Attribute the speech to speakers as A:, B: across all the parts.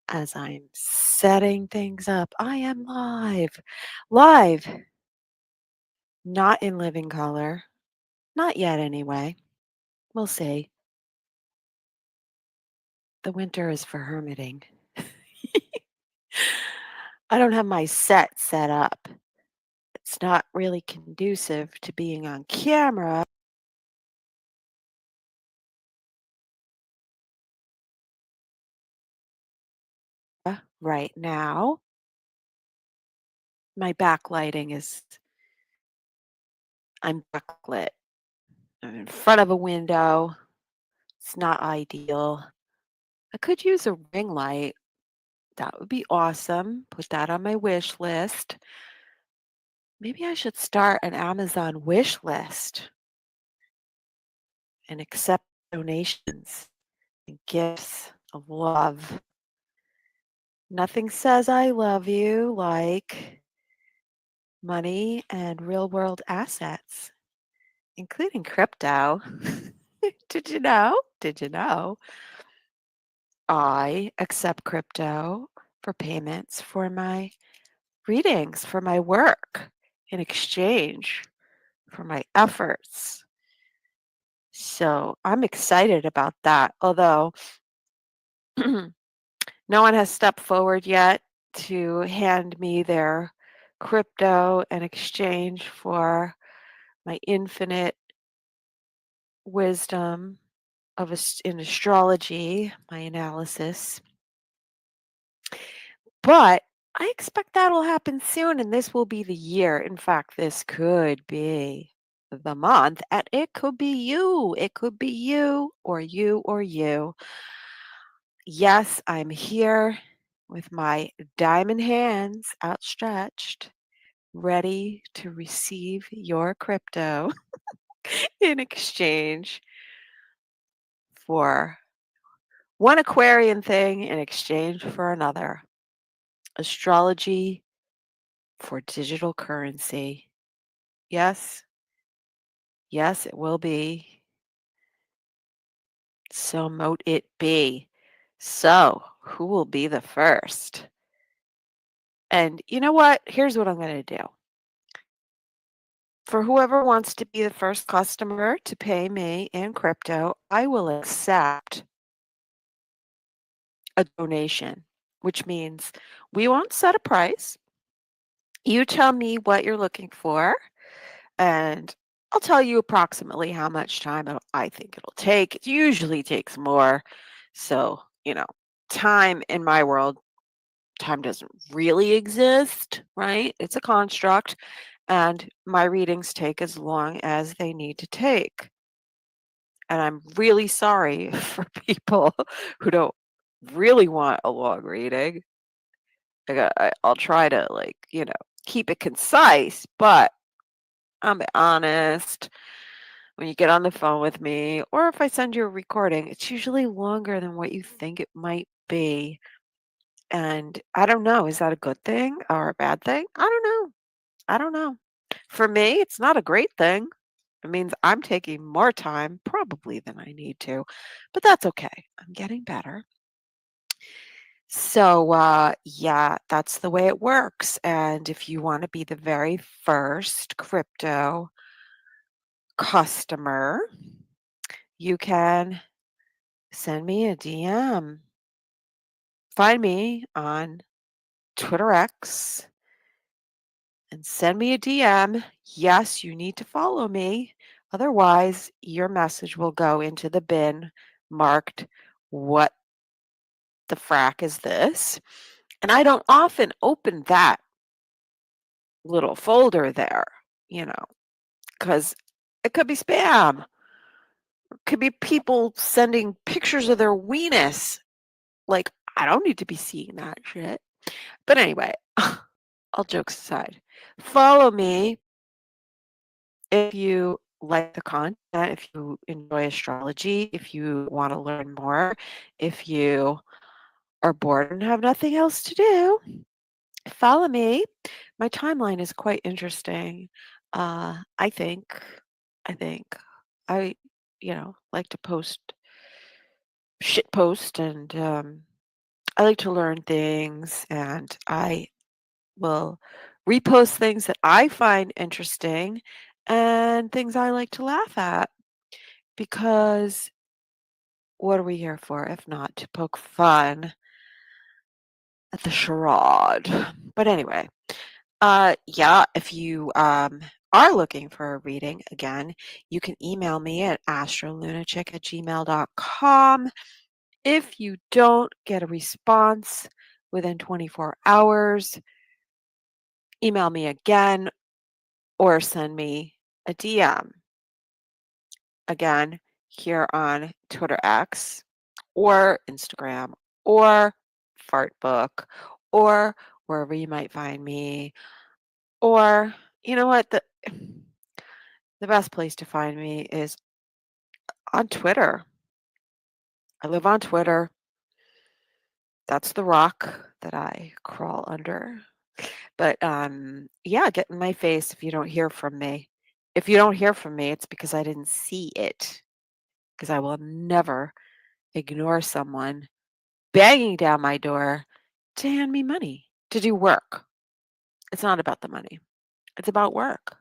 A: as I'm setting things up. I am live. Live, not in living color. Not yet, anyway. We'll see. The winter is for hermiting. I don't have my set up. It's not really conducive to being on camera right now. My backlighting is, I'm backlit. I'm in front of a window. It's not ideal. I could use a ring light. That would be awesome. Put that on my wish list. Maybe I should start an Amazon wish list and accept donations and gifts of love. Nothing says I love you like money and real world assets, including crypto. Did you know? Did you know? I accept crypto for payments for my readings, for my work, in exchange for my efforts. So I'm excited about that. Although no one has stepped forward yet to hand me their crypto in exchange for my infinite wisdom in astrology, my analysis. But I expect that'll happen soon, and this will be the year. In fact, this could be the month, and it could be you. It could be you or you or you. Yes, I'm here with my diamond hands outstretched, ready to receive your crypto in exchange for one Aquarian thing in exchange for another. Astrology for digital currency. Yes, yes, it will be. So mote it be. So, who will be the first? And you know what? Here's what I'm going to do. For whoever wants to be the first customer to pay me in crypto, I will accept a donation, which means we won't set a price. You tell me what you're looking for, and I'll tell you approximately how much time I think it'll take. It usually takes more. So, time in my world, time doesn't really exist, right? It's a construct, and my readings take as long as they need to take. And I'm really sorry for people who don't really want a long reading. I'll try to, keep it concise, but I'm honest. When you get on the phone with me, or if I send you a recording, it's usually longer than what you think it might be. And I don't know, is that a good thing or a bad thing? I don't know. I don't know. For me, it's not a great thing. It means I'm taking more time probably than I need to, but that's okay. I'm getting better. So, yeah, that's the way it works. And if you want to be the very first crypto customer, you can send me a DM. Find me on Twitter X and send me a DM. Yes, you need to follow me. Otherwise, your message will go into the bin marked, "What the frack is this?" And I don't often open that little folder there, you know, because it could be spam. It could be people sending pictures of their weenus. Like, I don't need to be seeing that shit. But anyway, all jokes aside, follow me if you like the content, if you enjoy astrology, if you want to learn more, if you are bored and have nothing else to do, follow me. My timeline is quite interesting. I think, I think I, like to post shit post and I like to learn things and I will repost things that I find interesting and things I like to laugh at because what are we here for if not to poke fun at the charade? But anyway, yeah, if you are looking for a reading, again, you can email me at astrolunachick@gmail.com. If you don't get a response within 24 hours, email me again or send me a DM. Again, here on Twitter X or Instagram or Fartbook or wherever you might find me. Or, you know what? The best place to find me is on Twitter. I live on Twitter. That's the rock that I crawl under. But yeah, get in my face if you don't hear from me. If you don't hear from me, it's because I didn't see it. Because I will never ignore someone banging down my door to hand me money to do work. It's not about the money. It's about work.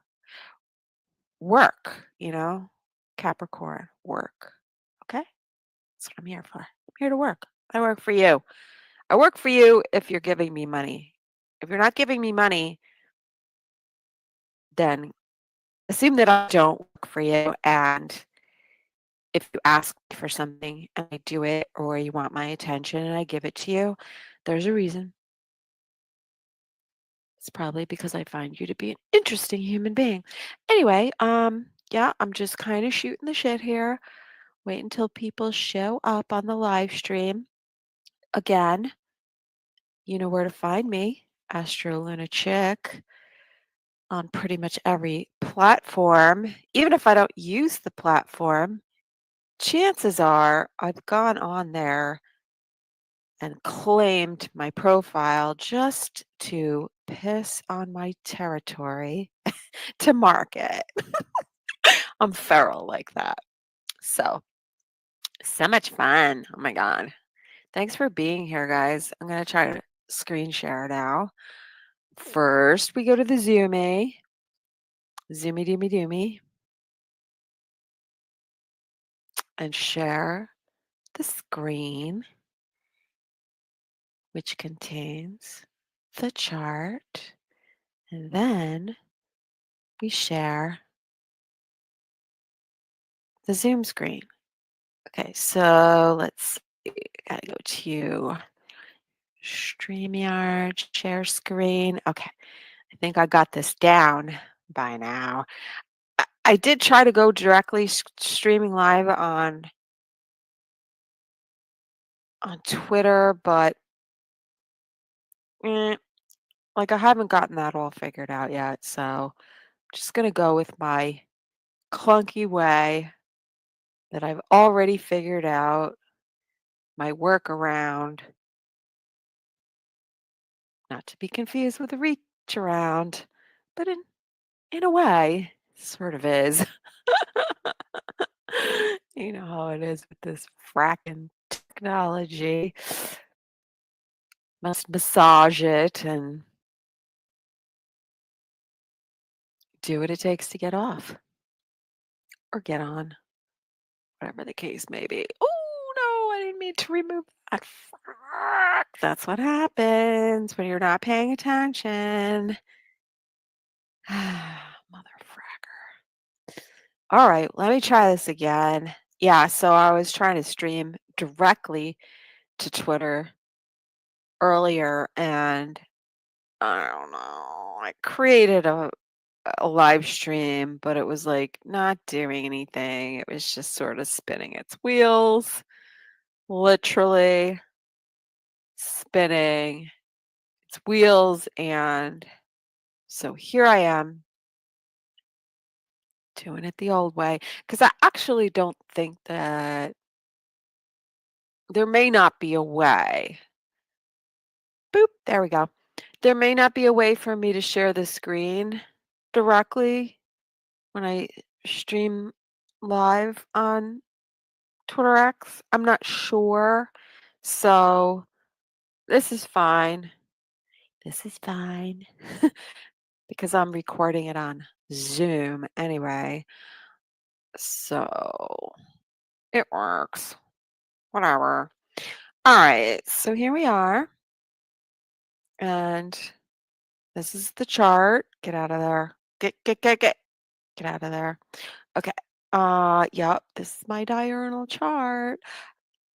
A: Work, Capricorn, work. Okay? That's what I'm here for. I'm here to work. I work for you. I work for you if you're giving me money. If you're not giving me money, then assume that I don't work for you. And if you ask me for something and I do it, or you want my attention and I give it to you, there's a reason. It's probably because I find you to be an interesting human being. Anyway, yeah, I'm just kind of shooting the shit here. Wait until people show up on the live stream. Again, you know where to find me, Astro Luna Chick, on pretty much every platform. Even if I don't use the platform, chances are I've gone on there and claimed my profile just to piss on my territory to market. I'm feral like that. So, so much fun. Oh my God. Thanks for being here, guys. I'm going to try to screen share now. First, we go to the Zoomy. Zoomy Doomy Doomy. And share the screen, which contains the chart. And then we share the Zoom screen. Okay, so let's see. Gotta go to StreamYard, share screen. Okay, I think I got this down by now. I did try to go directly streaming live on Twitter, but eh, like I haven't gotten that all figured out yet. So I'm just gonna go with my clunky way that I've already figured out, my workaround, not to be confused with a reach around, but in a way, sort of is. You know how it is with this fracking technology. Must massage it and do what it takes to get off or get on, whatever the case may be. Oh, no, I didn't mean to remove that. Fuck. That's what happens when you're not paying attention. Mother fracker. All right, let me try this again. Yeah, so I was trying to stream directly to Twitter earlier and I don't know. I created a live stream, but it was like not doing anything. It was just sort of spinning its wheels, literally spinning its wheels. And so here I am doing it the old way because I actually don't think that there may not be a way. Boop, there we go. There may not be a way for me to share the screen directly when I stream live on Twitter X. I'm not sure. So This is fine. This is fine because I'm recording it on Zoom anyway. So it works. Whatever. All right. So here we are. And this is the chart. Get out of there. Get. Get out of there. Okay. Yep. This is my diurnal chart.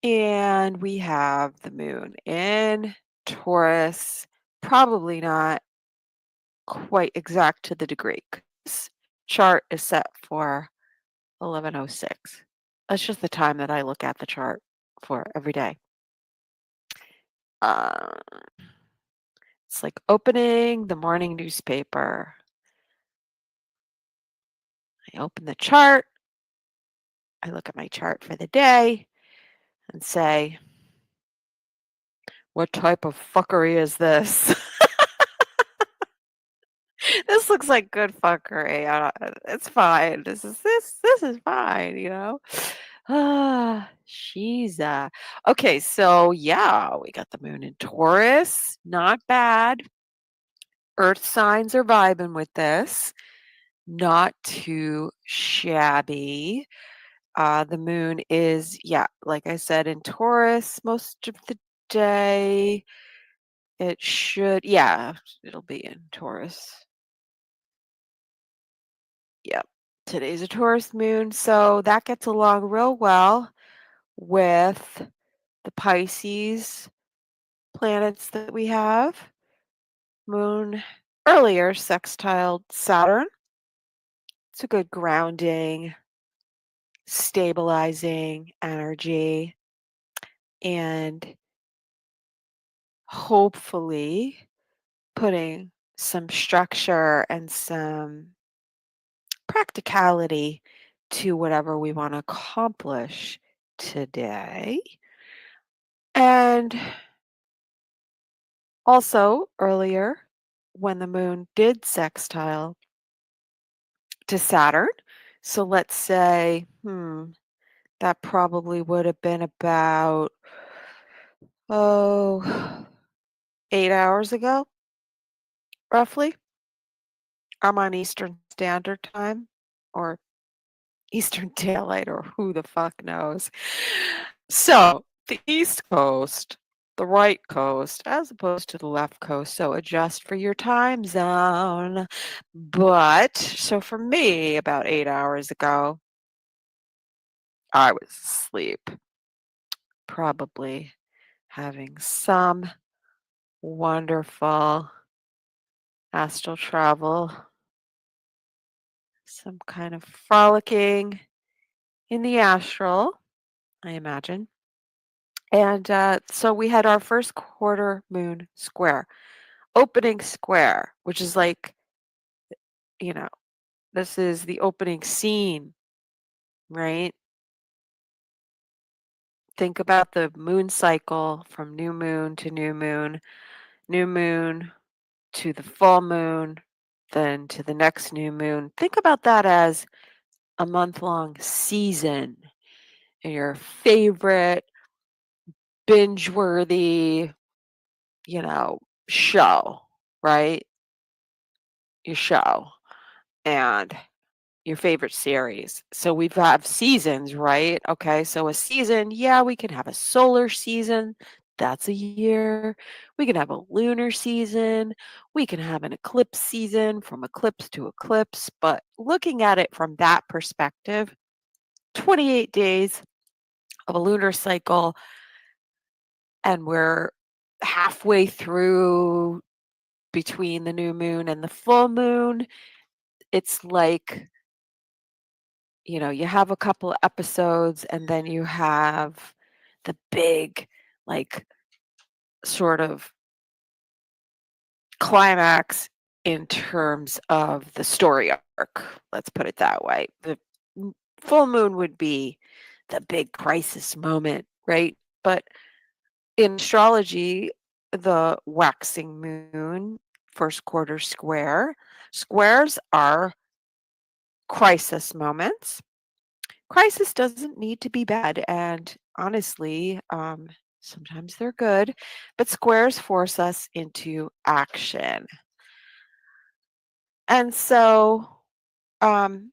A: And we have the moon in Taurus. Probably not quite exact to the degree. 'Cause chart is set for 11:06. That's just the time that I look at the chart for every day. Uh, it's like opening the morning newspaper. I open the chart, I look at my chart for the day and say, "What type of fuckery is this?" This looks like good fuckery. It's fine. This is fine, you know? She's okay, so yeah, we got the moon in Taurus. Not bad. Earth signs are vibing with this. Not too shabby. The moon is, yeah, like I said, in Taurus most of the day. It should, yeah, it'll be in Taurus. Yep. Today's a Taurus moon, so that gets along real well with the Pisces planets that we have. Moon earlier sextiled Saturn. It's a good grounding, stabilizing energy, and hopefully putting some structure and some practicality to whatever we want to accomplish today. And also, earlier, when the moon did sextile to Saturn, so let's say, that probably would have been about, oh, 8 hours ago, roughly. I'm on Eastern Standard Time or Eastern Daylight, or who the fuck knows. So, the East Coast, the right coast, as opposed to the left coast. So, adjust for your time zone. But, so for me, about 8 hours ago, I was asleep, probably having some wonderful astral travel, some kind of frolicking in the astral, I imagine. And so we had our first quarter moon square, opening square, which is like, you know, this is the opening scene, right? Think about the moon cycle from new moon to the full moon, then to the next new moon. Think about that as a month-long season and your favorite binge-worthy, you know, show, right? Your show and your favorite series. So we've have seasons, right? Okay, so a season, yeah, we can have a solar season. That's a year. We can have a lunar season. We can have an eclipse season from eclipse to eclipse. But looking at it from that perspective, 28 days of a lunar cycle, and we're halfway through between the new moon and the full moon. It's like, you have a couple episodes and then you have the big, like, sort of climax in terms of the story arc. Let's put it that way. The full moon would be the big crisis moment, right? But in astrology, the waxing moon, first quarter square, squares are crisis moments. Crisis doesn't need to be bad, and honestly, Sometimes they're good, but squares force us into action. And so, um,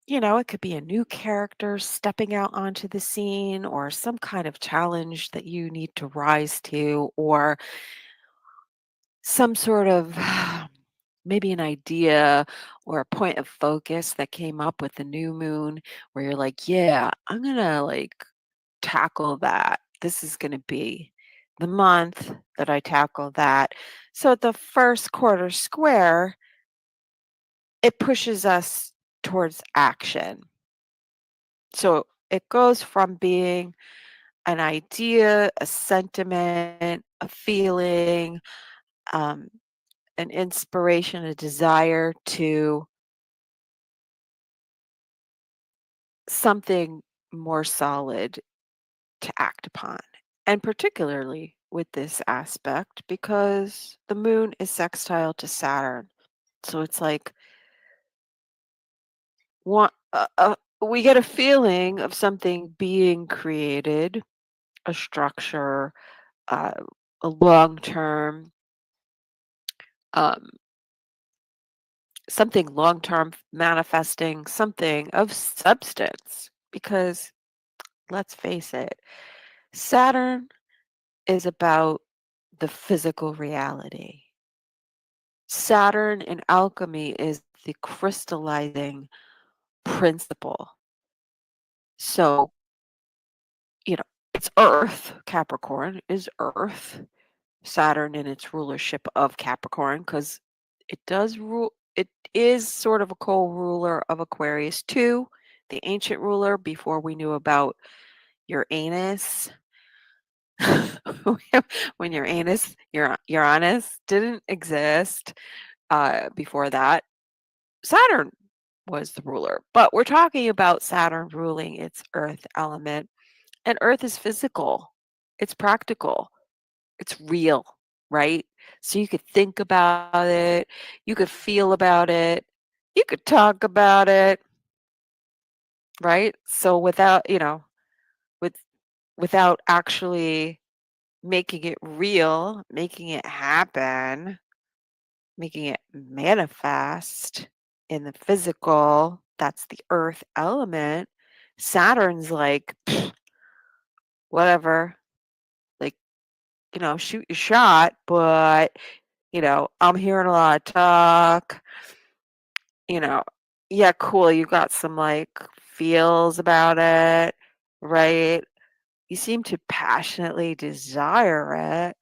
A: it could be a new character stepping out onto the scene or some kind of challenge that you need to rise to, or some sort of maybe an idea or a point of focus that came up with the new moon where you're like, yeah, I'm going to like tackle that. This is going to be the month that I tackle that. So at the first quarter square, it pushes us towards action. So it goes from being an idea, a sentiment, a feeling, um, an inspiration, a desire to something more solid to act upon. And particularly with this aspect because the moon is sextile to Saturn. So it's like one, we get a feeling of something being created, a structure, uh, a long term, um, something long term manifesting, something of substance. Because let's face it, Saturn is about the physical reality. Saturn in alchemy is the crystallizing principle. So, it's Earth, Capricorn is Earth, Saturn in its rulership of Capricorn, because it is sort of a co-ruler of Aquarius too, the ancient ruler before we knew about Uranus. When Uranus didn't exist, before that, Saturn was the ruler. But we're talking about Saturn ruling its earth element, and earth is physical. It's practical. It's real, right? So you could think about it, you could feel about it, you could talk about it, right? So with without actually making it real, making it happen, making it manifest in the physical, that's the earth element. Saturn's like, "Pfft, whatever, like, shoot your shot, but, I'm hearing a lot of talk, you know, yeah, cool, you got some like feels about it, right? You seem to passionately desire it.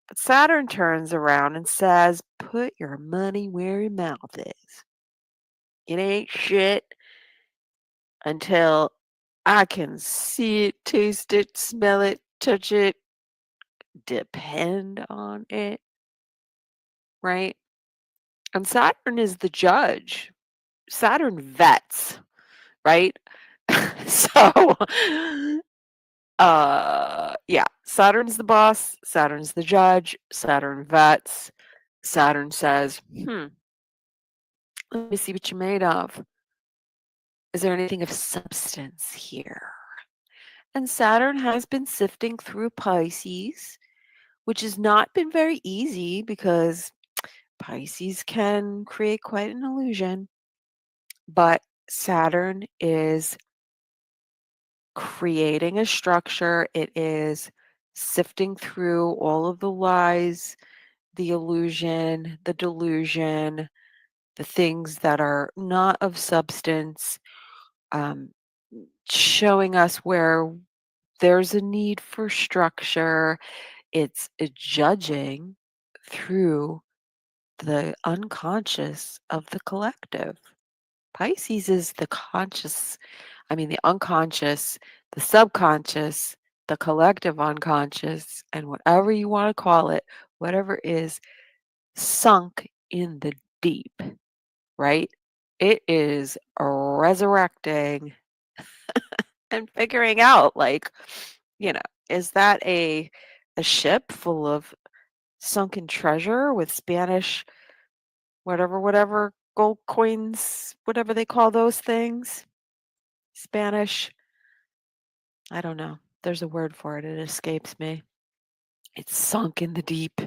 A: But Saturn turns around and says, put your money where your mouth is. It ain't shit until I can see it, taste it, smell it, touch it, depend on it, right? And Saturn is the judge. Saturn vets, right? So, yeah, Saturn's the boss, Saturn's the judge, Saturn vets. Saturn says, let me see what you're made of. Is there anything of substance here? And Saturn has been sifting through Pisces, which has not been very easy because Pisces can create quite an illusion. But Saturn is creating a structure, it is sifting through all of the lies, the illusion, the delusion, the things that are not of substance, um, showing us where there's a need for structure. It's judging through the unconscious of the collective. Pisces is the conscious, the unconscious, the subconscious, the collective unconscious, and whatever you want to call it, whatever is sunk in the deep, right? It is resurrecting and figuring out, like, you know, is that a ship full of sunken treasure with Spanish whatever gold coins, whatever they call those things? Spanish, I don't know. There's a word for it, it escapes me. It's sunk in the deep.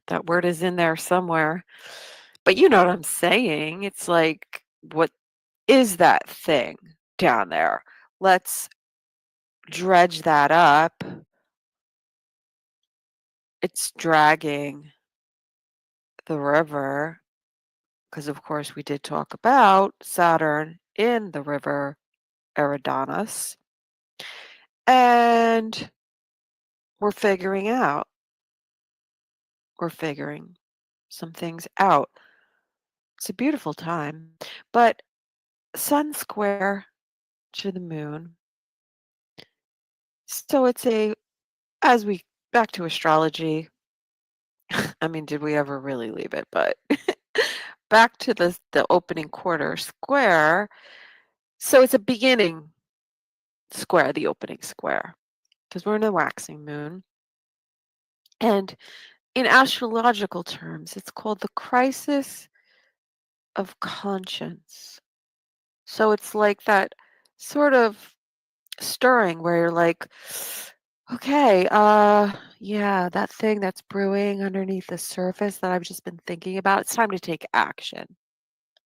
A: That word is in there somewhere. But you know what I'm saying. It's like, what is that thing down there? Let's dredge that up. It's dragging the river because, of course, we did talk about Saturn in the river Eridanus. And we're figuring out, we're figuring some things out. It's a beautiful time. But Sun square to the moon. So it's as we back to astrology. I mean, did we ever really leave it? But back to the opening quarter square. So it's a beginning square, the opening square, because we're in a waxing moon. And in astrological terms, it's called the crisis of conscience. So it's like that sort of stirring where you're like, okay, yeah, that thing that's brewing underneath the surface that I've just been thinking about, it's time to take action.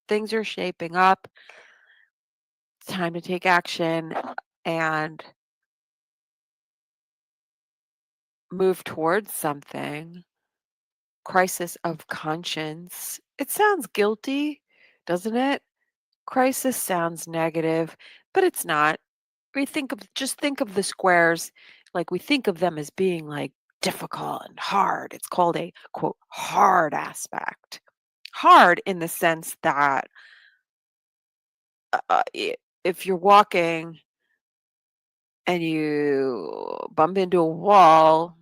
A: Things are shaping up. It's time to take action and move towards something. Crisis of conscience. It sounds guilty, doesn't it? Crisis sounds negative, but it's not. We think of the squares, like we think of them as being like difficult and hard. It's called a quote hard aspect. Hard in the sense that if you're walking and you bump into a wall,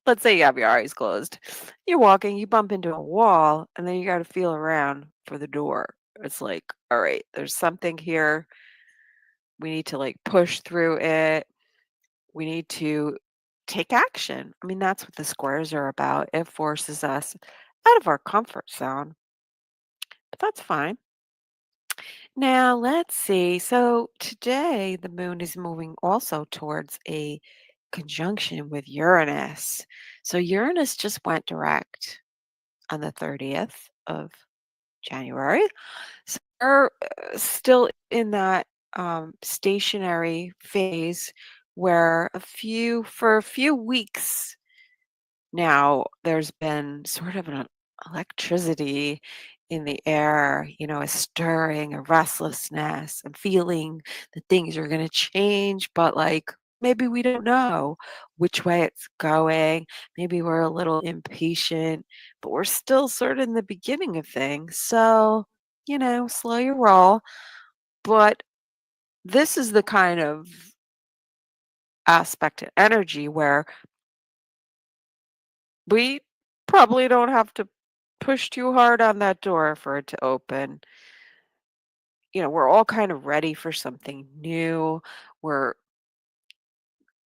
A: let's say you have your eyes closed, you're walking, you bump into a wall, and then you got to feel around for the door. It's like, all right, there's something here. We need to like push through it. We need to take action. I mean, that's what the squares are about. It forces us out of our comfort zone, but that's fine. Now, let's see. So, today the moon is moving also towards a conjunction with Uranus. So, Uranus just went direct on the 30th of January. So, we're still in that stationary phase where for a few weeks now, there's been sort of an electricity in the air, a stirring, a restlessness, and feeling that things are going to change, but like maybe we don't know which way it's going. Maybe we're a little impatient, but we're still sort of in the beginning of things. So, slow your roll. But this is the kind of aspect and energy where we probably don't have to push too hard on that door for it to open. We're all kind of ready for something new. We're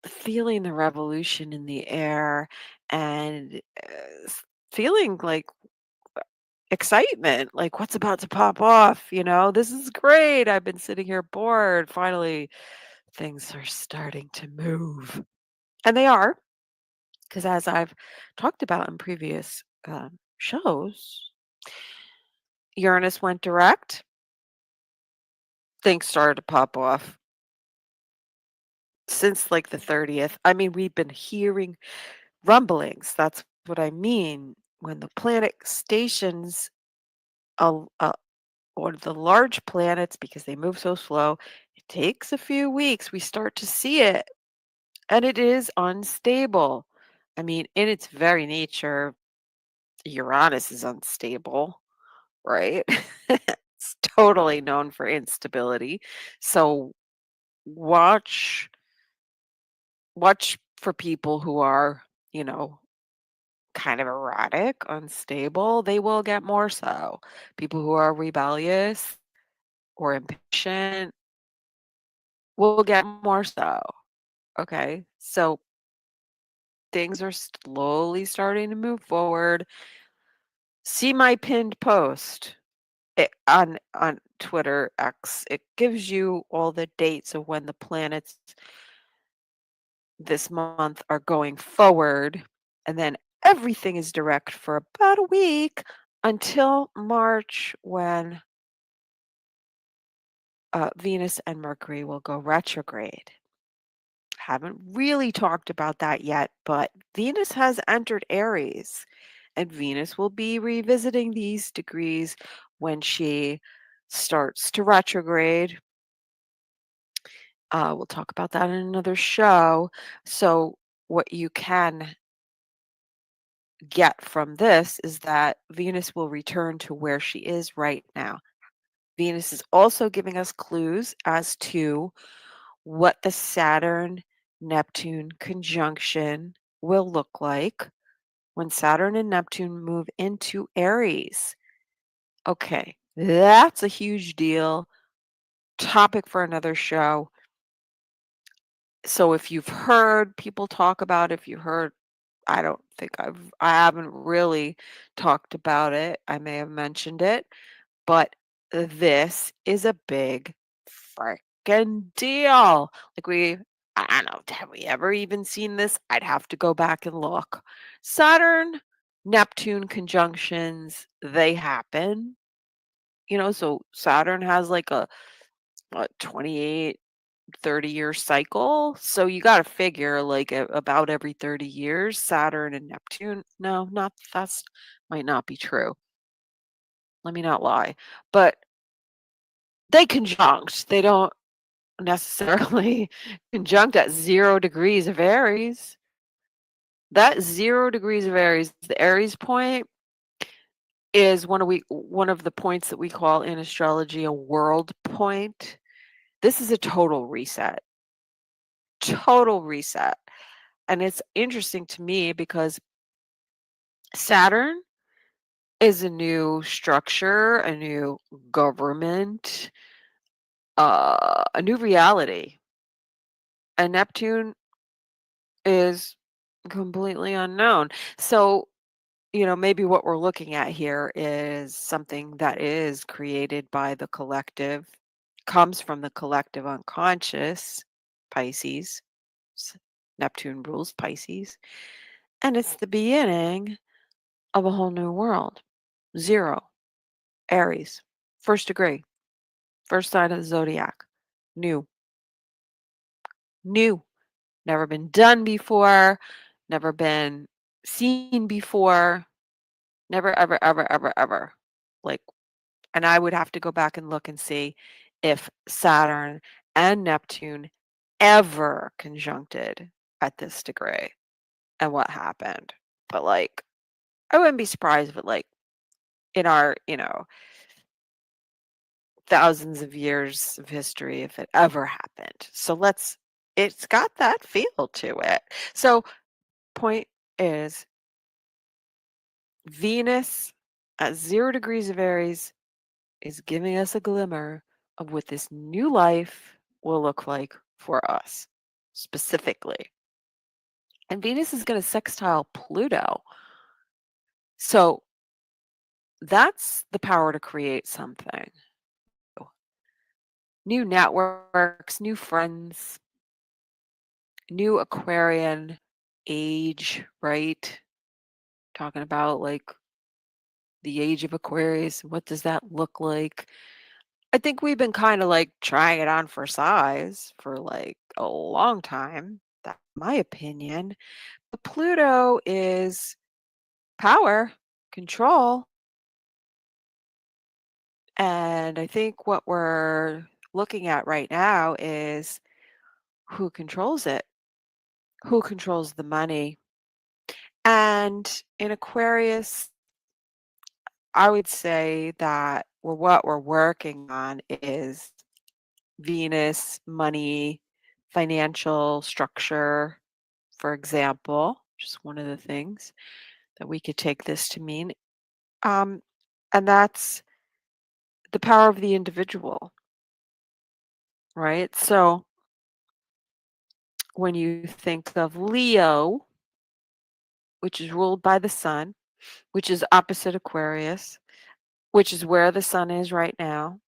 A: feeling the revolution in the air and feeling like excitement, like what's about to pop off. This is great. I've been sitting here bored. Finally, things are starting to move. And they are, because as I've talked about in previous shows, Uranus went direct, things started to pop off since like the 30th. I mean, we've been hearing rumblings. That's what I mean. When the planet stations a, a, one of the large planets, because they move so slow, it takes a few weeks. We start to see it, and it is unstable. I mean, in its very nature, Uranus is unstable, right? It's totally known for instability. So watch watch for people who are, you know, kind of erratic, unstable, they will get more so. People who are rebellious or impatient will get more so. Okay. So things are slowly starting to move forward. See my pinned post on Twitter X. It gives you all the dates of when the planets this month are going forward, and then everything is direct for about a week until March when Venus and Mercury will go retrograde. Haven't really talked about that yet, but Venus has entered Aries, and Venus will be revisiting these degrees when she starts to retrograde. We'll talk about that in another show. So, what you can get from this is that Venus will return to where she is right now. Venus is also giving us clues as to what the Saturn Neptune conjunction will look like when Saturn and Neptune move into Aries. Okay, that's a huge deal. Topic for another show. So if you've heard people talk about, if you heard, I haven't really talked about it. I may have mentioned it, but this is a big freaking deal. Like I don't know, have we ever even seen this? I'd have to go back and look. Saturn, Neptune conjunctions, they happen. So Saturn has like a what, 28, 30-year cycle. So you got to figure like about every 30 years, Saturn and Neptune. No, not that's might not be true. Let me not lie. But they conjunct. They don't necessarily conjunct at 0 degrees of Aries. That 0 degrees of Aries, the Aries point, is one of the points that we call in astrology a world point. This is a total reset. Total reset. And it's interesting to me because Saturn is a new structure, a new government, a new reality. And Neptune is completely unknown. So, maybe what we're looking at here is something that is created by the collective, comes from the collective unconscious, Pisces. S- Neptune rules Pisces. And it's the beginning of a whole new world. 0, Aries, first degree, first sign of the zodiac. New, new, never been done before, never been seen before, never, ever, ever, ever, ever. Like, and I would have to go back and look and see if Saturn and Neptune ever conjuncted at this degree and what happened. But like, I wouldn't be surprised if it like in our, thousands of years of history if it ever happened. So it's got that feel to it. So, point is Venus at 0 degrees of Aries is giving us a glimmer of what this new life will look like for us specifically. And Venus is going to sextile Pluto. So, that's the power to create something. New networks, new friends, new Aquarian age, right? Talking about like the age of Aquarius. What does that look like? I think we've been kind of like trying it on for size for like a long time. That's my opinion. But Pluto is power, control. And I think what we're looking at right now is who controls it, who controls the money. And in Aquarius, I would say that what we're working on is Venus, money, financial structure, for example, just one of the things that we could take this to mean. Um, and that's the power of the individual, right? So when you think of Leo, which is ruled by the sun, which is opposite Aquarius, which is where the sun is right now,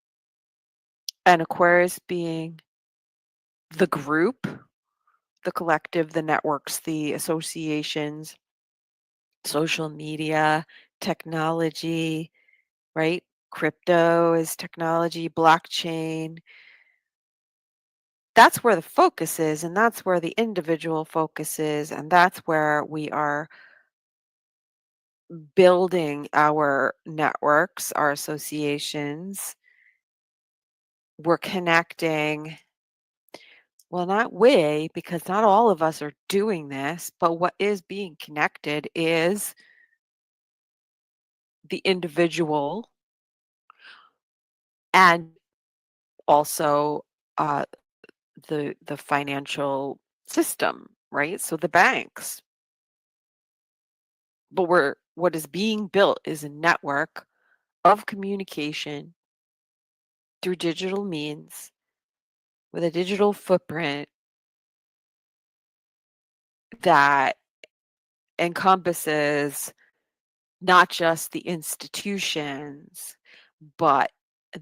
A: and Aquarius being the group, the collective, the networks, the associations, social media, technology, right? Crypto is technology, blockchain. That's where the focus is, and that's where the individual focus is, and that's where we are building our networks, our associations. We're connecting. Well, not we, because not all of us are doing this, but what is being connected is the individual and also uh, the financial system, right? So the banks. But what is being built is a network of communication through digital means with a digital footprint that encompasses not just the institutions, but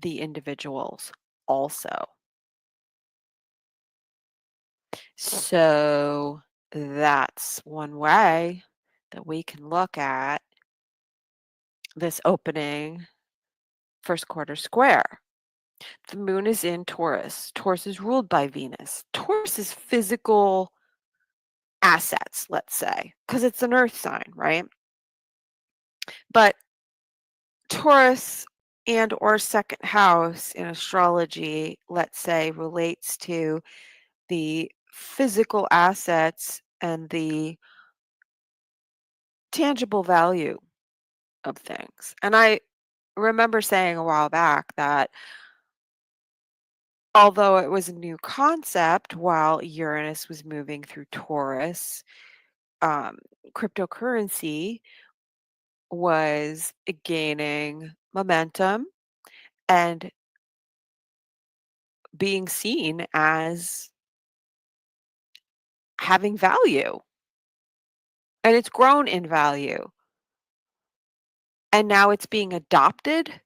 A: the individuals also. So that's one way that we can look at this opening first quarter square. The moon is in Taurus. Taurus is ruled by Venus. Taurus is physical assets, let's say, because it's an earth sign, right? But Taurus and or second house in astrology, let's say, relates to the physical assets and the tangible value of things. And I remember saying a while back that although it was a new concept while Uranus was moving through Taurus, um, cryptocurrency was gaining momentum and being seen as having value. And it's grown in value. And now it's being adopted.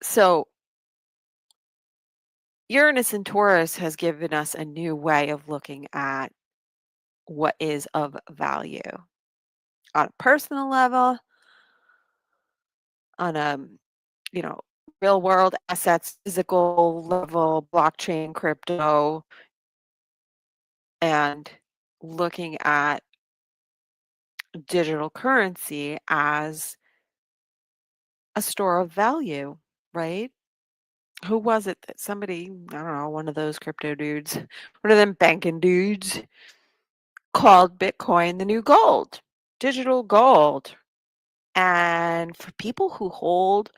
A: So Uranus and Taurus has given us a new way of looking at what is of value on a personal level, on a, you know, real world assets, physical level, blockchain, crypto, and looking at digital currency as a store of value, right? Who was it that somebody, I don't know, one of those crypto dudes, one of them banking dudes called Bitcoin the new gold, digital gold. And for people who hold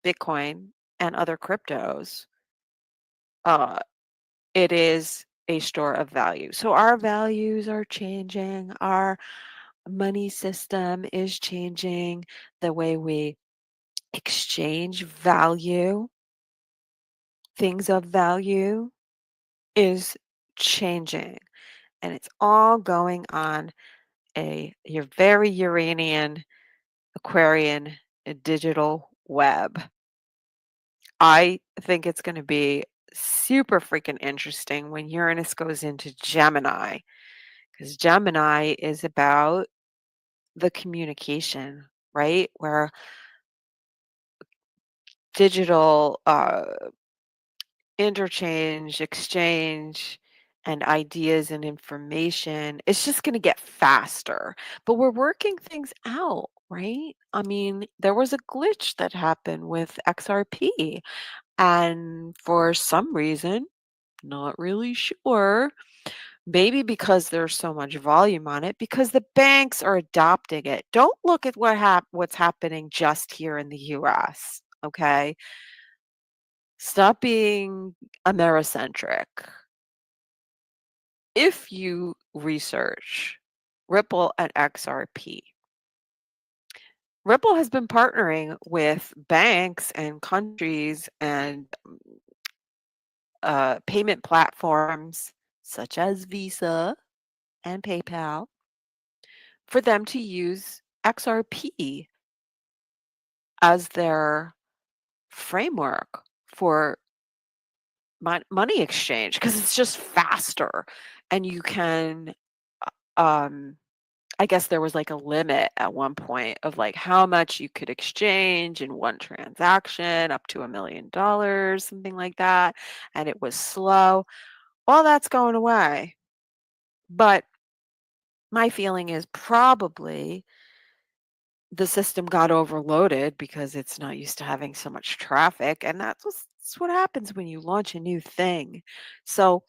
A: Bitcoin and other cryptos, uh, it is a store of value. So our values are changing, our money system is changing, the way we exchange value, things of value is changing. And it's all going on your very Uranian, Aquarian digital web. I think it's going to be super freaking interesting when Uranus goes into Gemini, because Gemini is about the communication, right? Where digital interchange, exchange, and ideas and information, it's just going to get faster. But we're working things out, right? I mean, there was a glitch that happened with XRP, and for some reason, not really sure, maybe because there's so much volume on it, because the banks are adopting it. Don't look at what's happening just here in the US, okay? Stop being Americentric. If you research Ripple and XRP, Ripple has been partnering with banks and countries and payment platforms such as Visa and PayPal for them to use XRP as their framework for money exchange because it's just faster, and you can, um I guess there was, like, a limit at one point of, like, how much you could exchange in one transaction, up to $1,000,000, something like that, and it was slow. All that's going away, but my feeling is probably the system got overloaded because it's not used to having so much traffic, and that's what happens when you launch a new thing. So,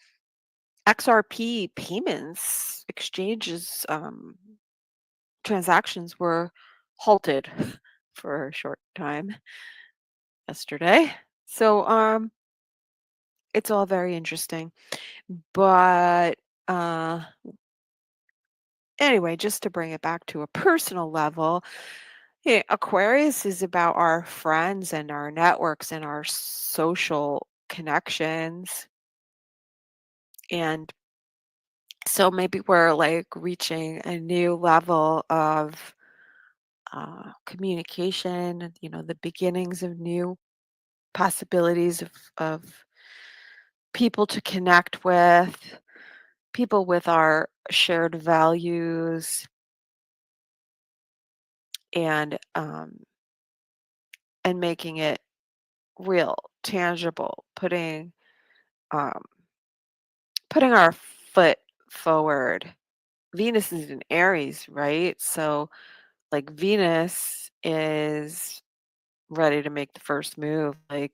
A: XRP payments exchanges, transactions were halted for a short time yesterday. So, it's all very interesting. But anyway, just to bring it back to a personal level, yeah, Aquarius is about our friends and our networks and our social connections. And so maybe we're like reaching a new level of communication, the beginnings of new possibilities of people to connect with, people with our shared values, and making it real, tangible, um, putting our foot forward. Venus is in Aries, right? So, like, Venus is ready to make the first move. Like,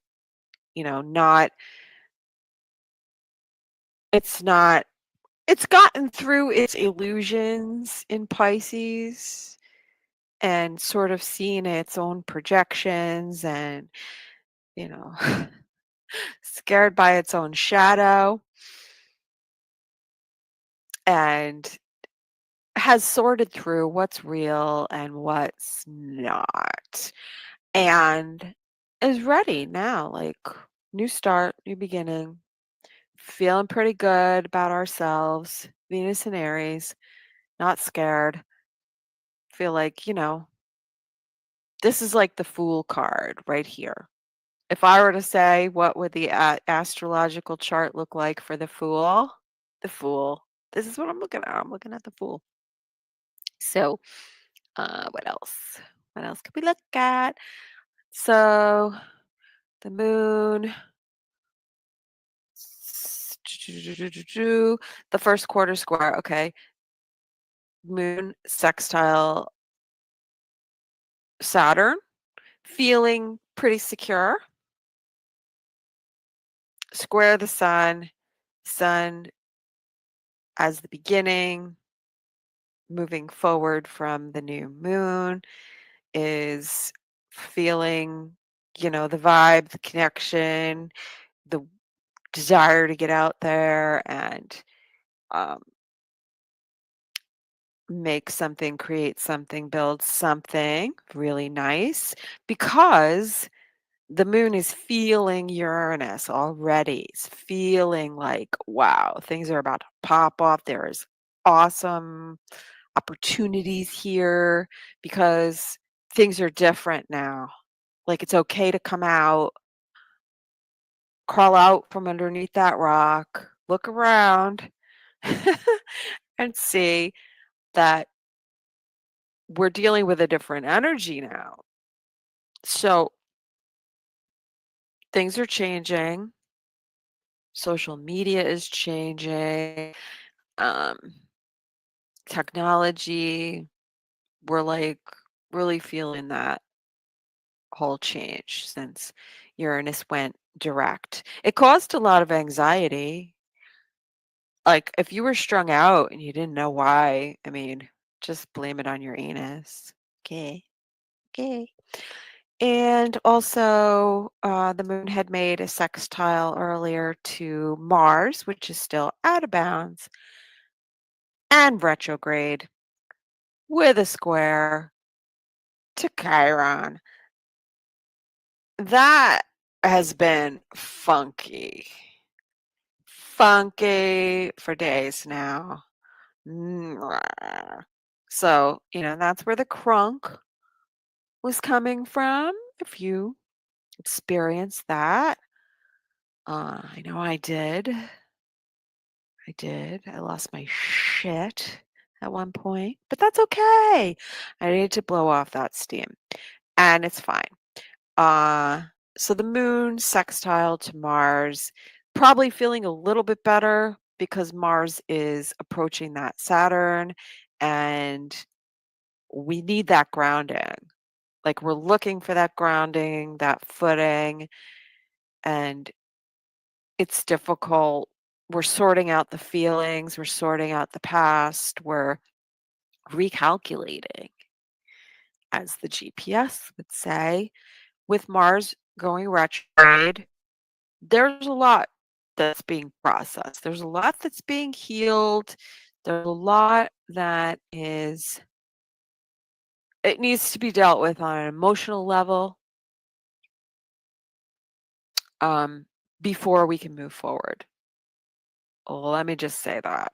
A: not, it's not, it's gotten through its illusions in Pisces and sort of seen its own projections and, you know, scared by its own shadow, and has sorted through what's real and what's not, and is ready now, like, new start, new beginning, feeling pretty good about ourselves. Venus and Aries, not scared. Feel like, this is like the Fool card right here. If I were to say what would the astrological chart look like for the Fool? The Fool. This is what I'm looking at. I'm looking at the Fool. So, what else? What else could we look at? So, the moon, the first quarter square. Okay. Moon sextile Saturn, feeling pretty secure. Square the sun, sun as the beginning, moving forward from the new moon is feeling, the vibe, the connection, the desire to get out there and um, make something, create something, build something really nice because the moon is feeling Uranus already. It's feeling like, wow, things are about to pop off. There is awesome opportunities here because things are different now. Like, it's okay to come out, crawl out from underneath that rock, look around, and see that we're dealing with a different energy now. So things are changing. Social media is changing. Um, Technology, we're like really feeling that whole change since Uranus went direct. It caused a lot of anxiety. Like, if you were strung out and you didn't know why, I mean, just blame it on your anus. Okay. Okay. And also, the moon had made a sextile earlier to Mars, which is still out of bounds and retrograde with a square to Chiron. That has been funky. Funky for days now. Mwah. So, that's where the crunk was coming from, if you experience that. I know I did. I did. I lost my shit at one point, but that's okay. I needed to blow off that steam, and it's fine. Uh, so the moon sextile to Mars, probably feeling a little bit better because Mars is approaching that Saturn, and we need that grounding. Like we're looking for that grounding, that footing, and it's difficult. We're sorting out the feelings, we're sorting out the past, we're recalculating, as the GPS would say. With Mars going retrograde, there's a lot that's being processed. There's a lot that's being healed. There's a lot that is, it needs to be dealt with on an emotional level um, before we can move forward. Let me just say that.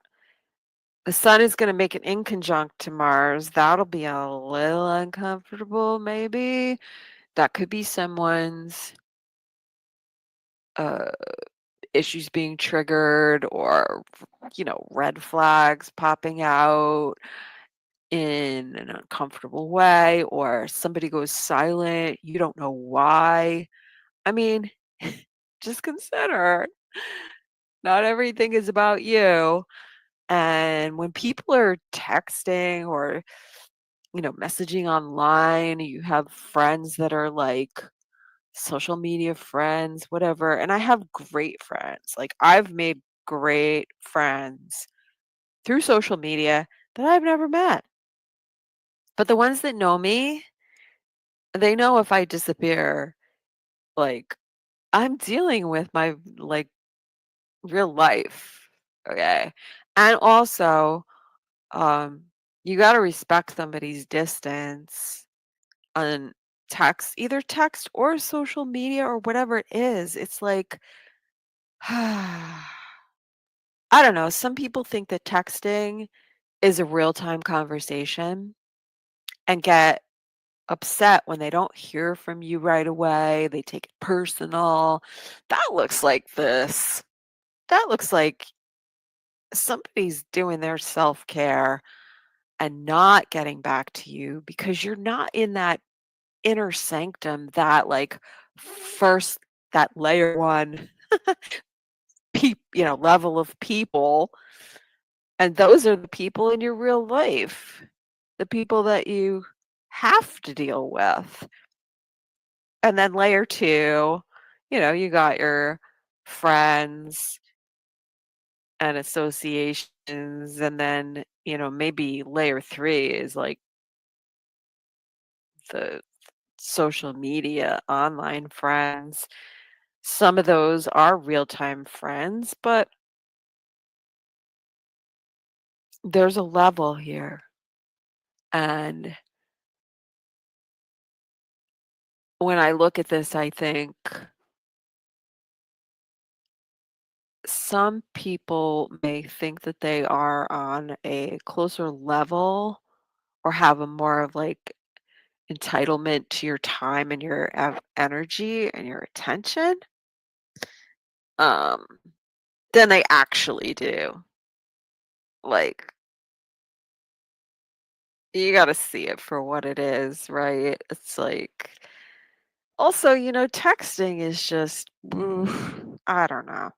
A: The sun is going to make an inconjunct to Mars. That'll be a little uncomfortable, maybe. That could be someone's uh, issues being triggered or, red flags popping out in an uncomfortable way, or somebody goes silent. You don't know why. I mean, just consider not everything is about you. And when people are texting or, messaging online, you have friends that are like social media friends, whatever. And I have great friends. Like I've made great friends through social media that I've never met. But the ones that know me, they know if I disappear, like I'm dealing with my like real life. Okay. And also, um, you gotta respect somebody's distance on text, either text or social media or whatever it is. It's like I don't know. Some people think that texting is a real time conversation and get upset when they don't hear from you right away. They take it personal. That looks like this. That looks like somebody's doing their self care and not getting back to you because you're not in that inner sanctum, that like first, that layer one level of people. And those are the people in your real life, the people that you have to deal with. And then layer 2, you got your friends and associations, and then, maybe layer 3 is like the social media online friends. Some of those are real-time friends, but there's a level here. And when I look at this, I think some people may think that they are on a closer level or have a more of like entitlement to your time and your energy and your attention um than they actually do. Like you got to see it for what it is, right? It's like also, texting is just I don't know.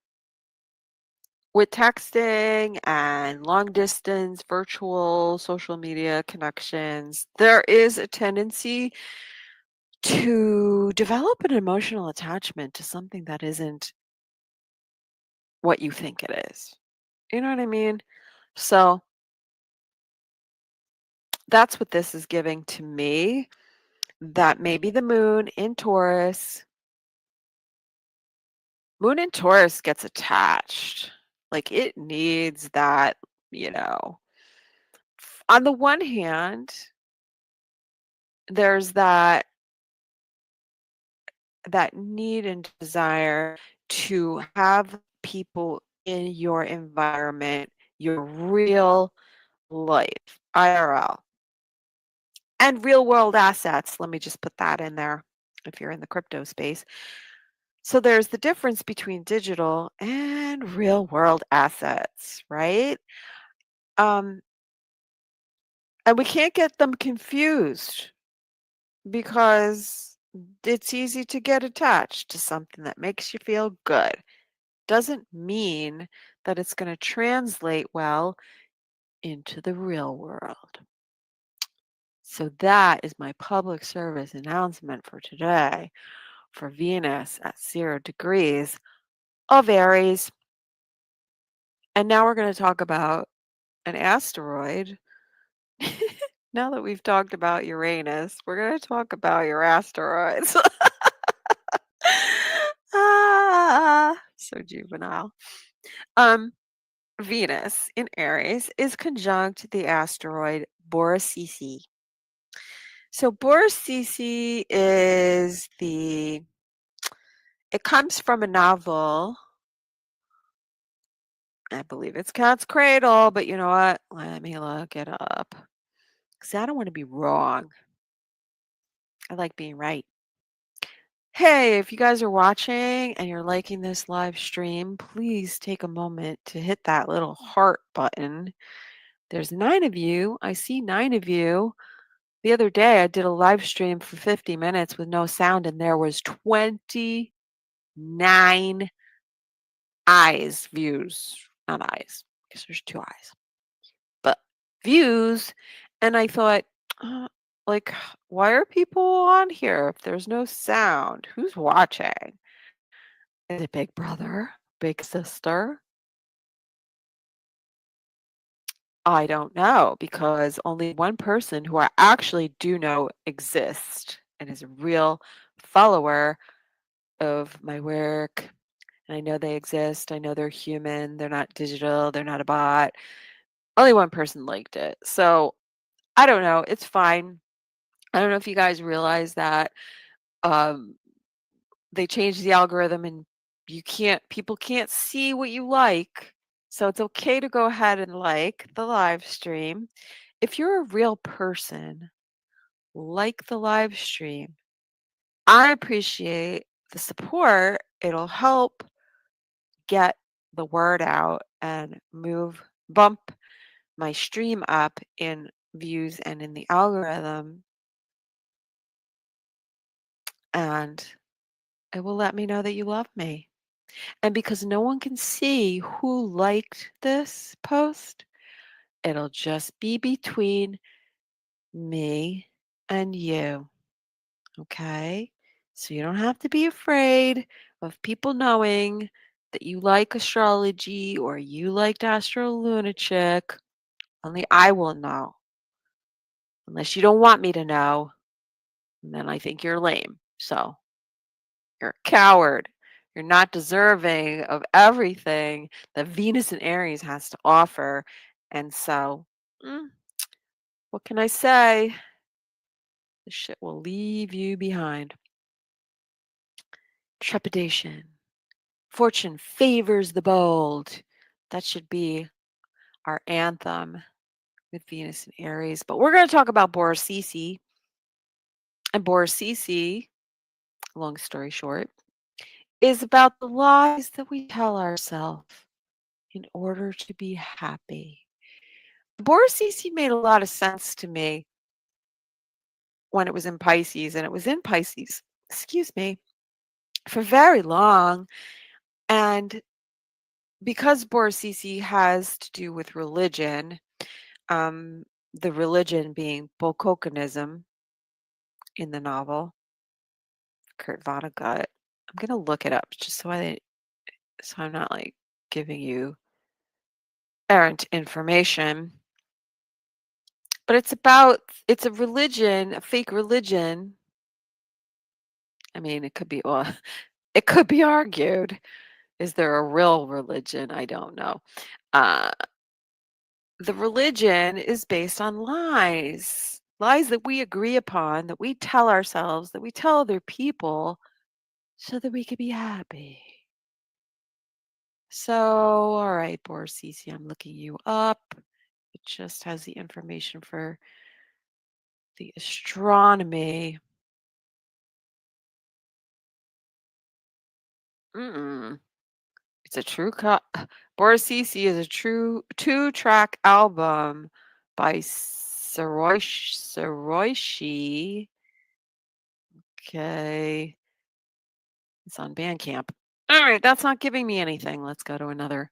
A: With texting and long distance, virtual, social media connections, there is a tendency to develop an emotional attachment to something that isn't what you think it is. You know what I mean? So that's what this is giving to me. That maybe the moon in Taurus gets attached. Like it needs that, you know. On the one hand, there's that need and desire to have people in your environment, your real life, IRL, and real world assets. Let me just put that in there if you're in the crypto space. So there's the difference between digital and real world assets, right? Um, and we can't get them confused because it's easy to get attached to something that makes you feel good. Doesn't mean that it's going to translate well into the real world. So that is my public service announcement for today for Venus at 0 degrees of Aries. And now we're going to talk about an asteroid. Now that we've talked about Uranus, we're going to talk about your asteroids. So juvenile. Um, Venus in Aries is conjunct the asteroid Borisisi. So Borisisi is it comes from a novel. I believe it's Cat's Cradle, but you know what? Let me look it up because I don't want to be wrong. I like being right. Hey, if you guys are watching and you're liking this live stream, please take a moment to hit that little heart button. There's 9 of you. I see 9 of you. The other day, I did a live stream for 50 minutes with no sound, and there was 29 views. Not eyes, because there's 2 eyes, but views. And I thought, uh, like, why are people on here if there's no sound? Who's watching? Is it Big Brother? Big Sister? I don't know because only one person who I actually do know exists and is a real follower of my work. And I know they exist. I know they're human. They're not digital. They're not a bot. Only one person liked it. So I don't know. It's fine. I don't know if you guys realize that um, they changed the algorithm and people can't see what you like. So it's okay to go ahead and like the live stream. If you're a real person, like the live stream. I appreciate the support. It'll help get the word out and bump my stream up in views and in the algorithm. And it will let me know that you love me. And because no one can see who liked this post, it'll just be between me and you. Okay? So you don't have to be afraid of people knowing that you like astrology or you liked Astro Lunatic. Only I will know. Unless you don't want me to know, and then I think you're lame. So you're a coward. You're not deserving of everything that Venus and Aries has to offer. And so, mm, what can I say? This shit will leave you behind. Trepidation. Fortune favors the bold. That should be our anthem with Venus and Aries. But we're going to talk about Borasisi. And Borasisi, long story short, is about the lies that we tell ourselves in order to be happy. Borasisi made a lot of sense to me when it was in Pisces, and it was in Pisces, excuse me, for very long. And because Borasisi has to do with religion, um, the religion being Bokokonism in the novel, Kurt Vonnegut. I'm gonna look it up just so I'm not like giving you errant information. But it's a religion, a fake religion. I mean, it could be well, it could be argued. Is there a real religion? I don't know. Uh, the religion is based on lies. Lies that we agree upon, that we tell ourselves, that we tell other people so that we could be happy. So, all right, Borsisi, I'm looking you up. It just has the information for the astronomy. Mm-mm. It's a true Borasisi is a true two-track album by Saroishi. Okay. It's on Bandcamp. All right, that's not giving me anything. Let's go to another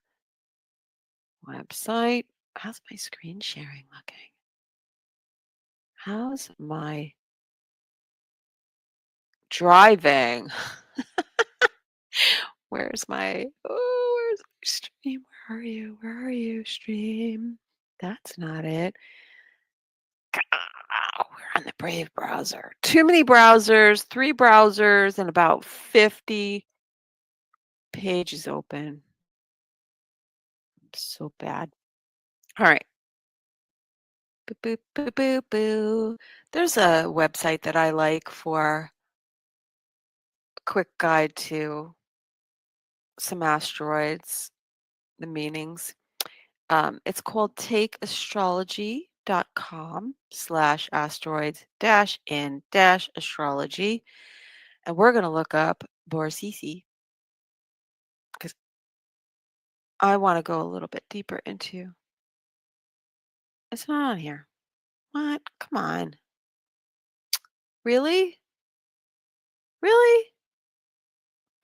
A: website. How's my screen sharing looking? How's my driving? Where's my stream? Where are you? Where are you, stream? That's not it. We're on the Brave browser. Too many browsers, 3 browsers, and about 50 pages open. So bad. All right. Boop, boop, boop, boop, boo. There's a website that I like for a quick guide to some asteroids, the meanings. It's called takeastrology.com/asteroids dash in dash astrology. And we're going to look up Borisisi because I want to go a little bit deeper into. It's not on here. What? Come on. Really? Really?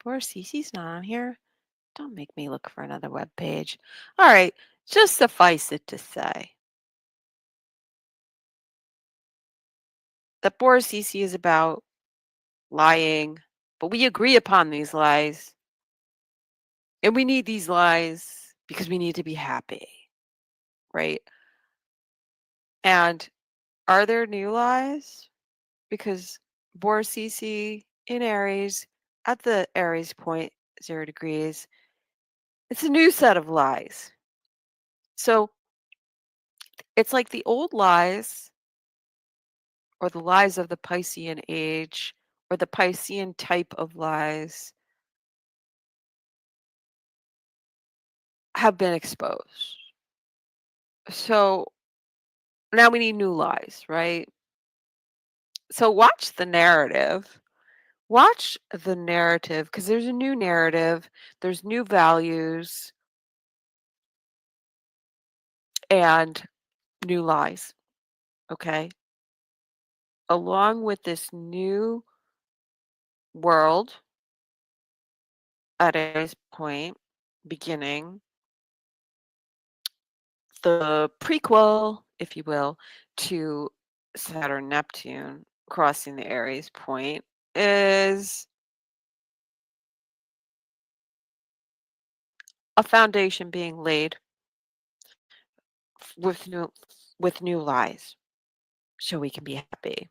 A: Borisisi's not on here. Don't make me look for another web page. All right. Just suffice it to say that Borisisi is about lying, but we agree upon these lies. And we need these lies because we need to be happy, right? And are there new lies? Because Borisisi in Aries, at the Aries point, 0 degrees, it's a new set of lies. So it's like the old lies or the lies of the Piscean age or the Piscean type of lies have been exposed. So now we need new lies, right? So watch the narrative. Watch the narrative because there's a new narrative, there's new values, and new lies. Okay. Along with this new world at Aries point beginning, the prequel, if you will, to Saturn Neptune crossing the Aries point is a foundation being laid with new lies so we can be happy.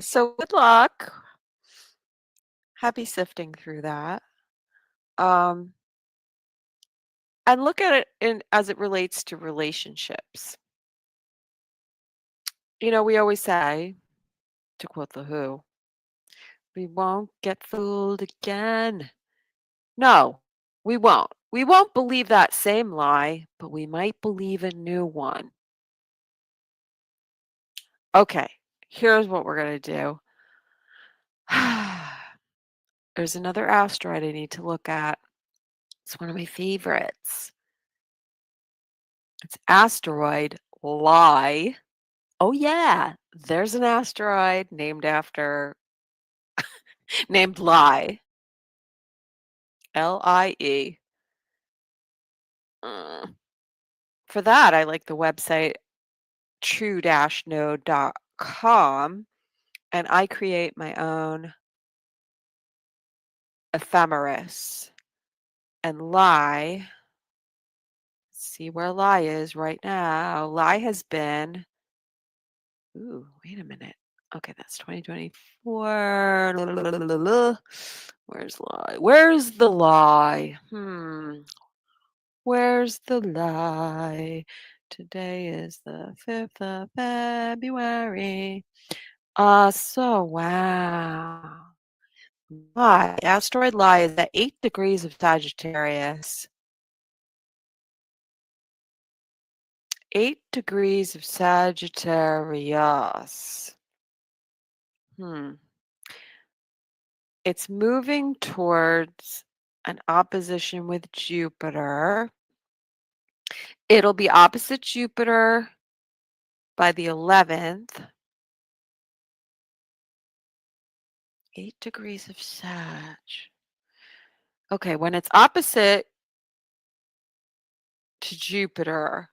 A: So good luck. Happy sifting through that. Um, and look at it in as it relates to relationships. You know, we always say, to quote The Who, we won't get fooled again. No, we won't. We won't believe that same lie, but we might believe a new one. Okay, here's what we're going to do. There's another asteroid I need to look at. It's one of my favorites. It's asteroid Lie. Oh yeah, there's an asteroid named Lie. Lie. Mm. For that, I like the website true-node.com, and I create my own ephemeris. And Lie, see where Lie is right now. Lie has been, ooh, wait a minute. Okay, that's 2024. Where's Lie? Where's the lie? Where's the lie? Today is the 5th of February. So wow. Lie. Asteroid Lie is at 8 degrees of Sagittarius. 8 degrees of Sagittarius. Hmm. it's moving towards an opposition with Jupiter. It'll be opposite Jupiter by the 11th. 8 degrees of Sag. Okay, when it's opposite to Jupiter,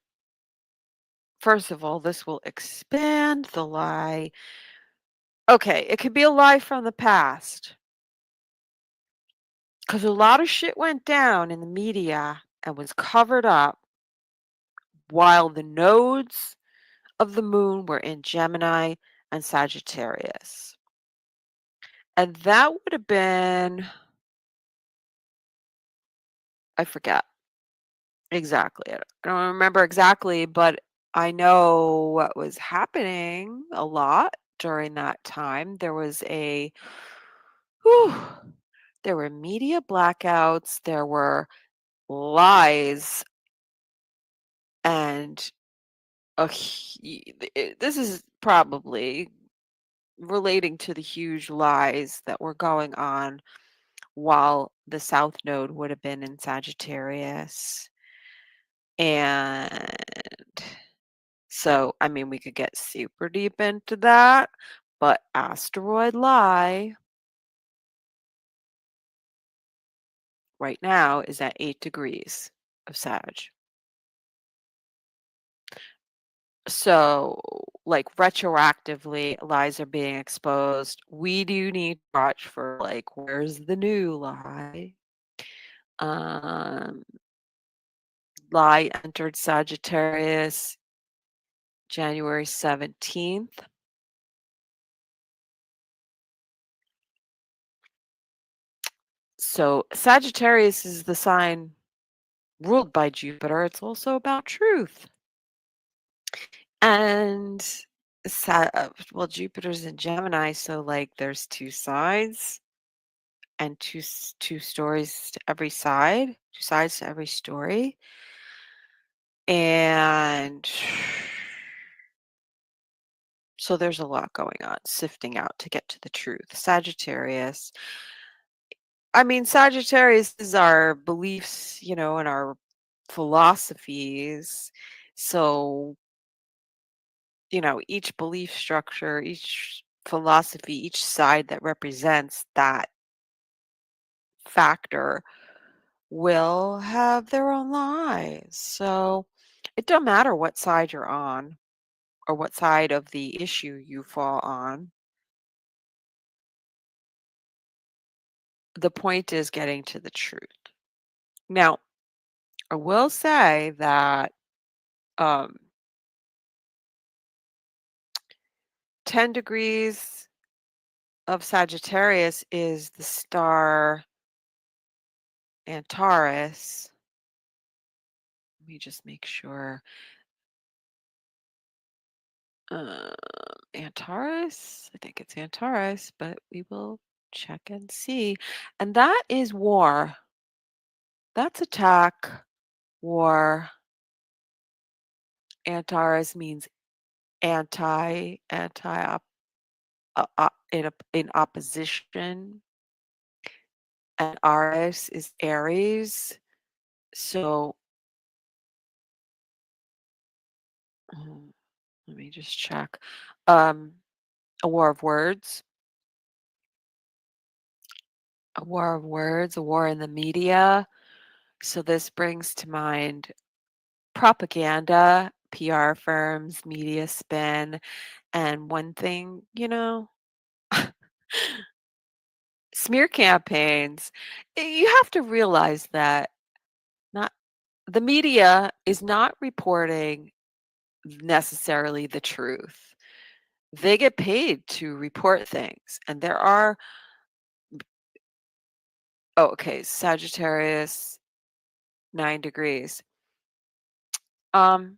A: first of all, this will expand the lie. Okay, it could be a lie from the past because a lot of shit went down in the media and was covered up while the nodes of the moon were in Gemini and Sagittarius. And that would have been, I forget exactly. I don't remember exactly, but I know what was happening a lot during that time. Whew, there were media blackouts, there were lies, and this is probably relating to the huge lies that were going on while the South Node would have been in Sagittarius. And so, I mean, we could get super deep into that, but asteroid lie right now is at 8 degrees of Sag. So, like retroactively, lies are being exposed. We do need to watch for like, where's the new lie? Um, lie entered Sagittarius January 17th. So Sagittarius is the sign ruled by Jupiter. It's also about truth. And well, Jupiter's in Gemini, so like there's two sides and two stories to every side, two sides to every story. And so there's a lot going on, sifting out to get to the truth. Sagittarius. I mean, Sagittarius is our beliefs, and our philosophies. So, each belief structure, each philosophy, each side that represents that factor will have their own lies. So it don't matter what side you're on or what side of the issue you fall on. The point is getting to the truth. Now, I will say that um, 10 degrees of Sagittarius is the star Antares. Let me just make sure. Um, Antares? I think it's Antares, but we will check and see. And that is war. That's attack, war. Antares means in opposition. And Aries is Aries. So mm, let me just check. Um, a war of words, a war of words, a war in the media. So this brings to mind propaganda, PR firms, media spin, and one thing, smear campaigns. You have to realize that not the media is not reporting necessarily the truth. They get paid to report things, and there are oh, okay, Sagittarius, 9 degrees. Um,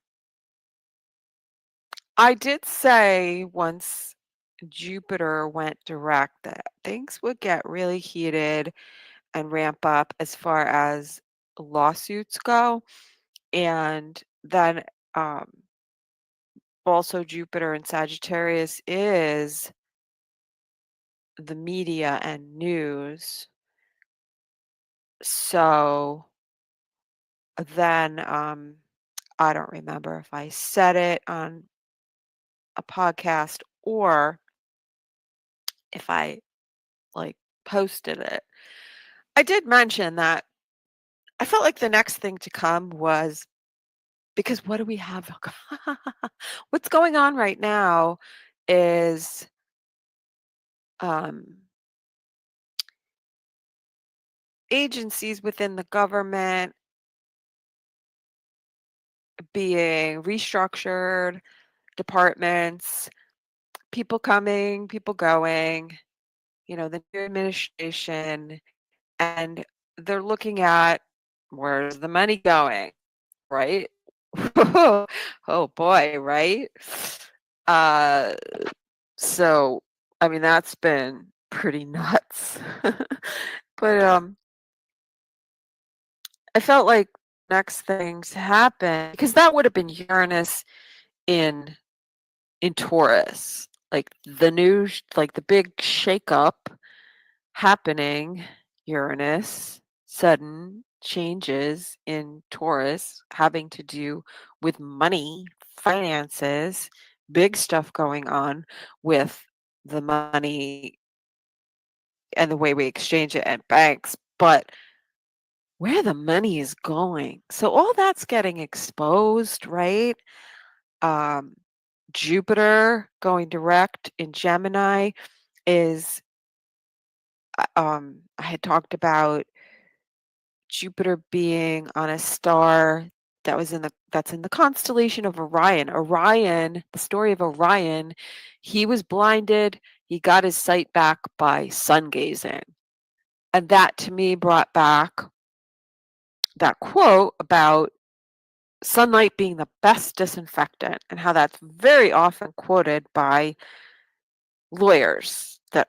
A: I did say once Jupiter went direct that things would get really heated and ramp up as far as lawsuits go. And then also Jupiter in Sagittarius is the media and news. So then I don't remember if I said it on a podcast or if I like posted it. I did mention that I felt like the next thing to come was because what do we have? What's going on right now is um, agencies within the government being restructured, departments, people coming, people going, the new administration, and they're looking at where's the money going, right? Oh boy, right? Uh, so I mean that's been pretty nuts. But I felt like next things happen because that would have been Uranus in Taurus. Like the news, like the big shakeup happening, Uranus, sudden changes in Taurus having to do with money, finances, big stuff going on with the money and the way we exchange it at banks, but where the money is going. So all that's getting exposed, right? Um, Jupiter going direct in Gemini is I had talked about Jupiter being on a star that's in the constellation of Orion. Orion, the story of Orion, he was blinded, he got his sight back by sun gazing. And that to me brought back that quote about sunlight being the best disinfectant and how that's very often quoted by lawyers that,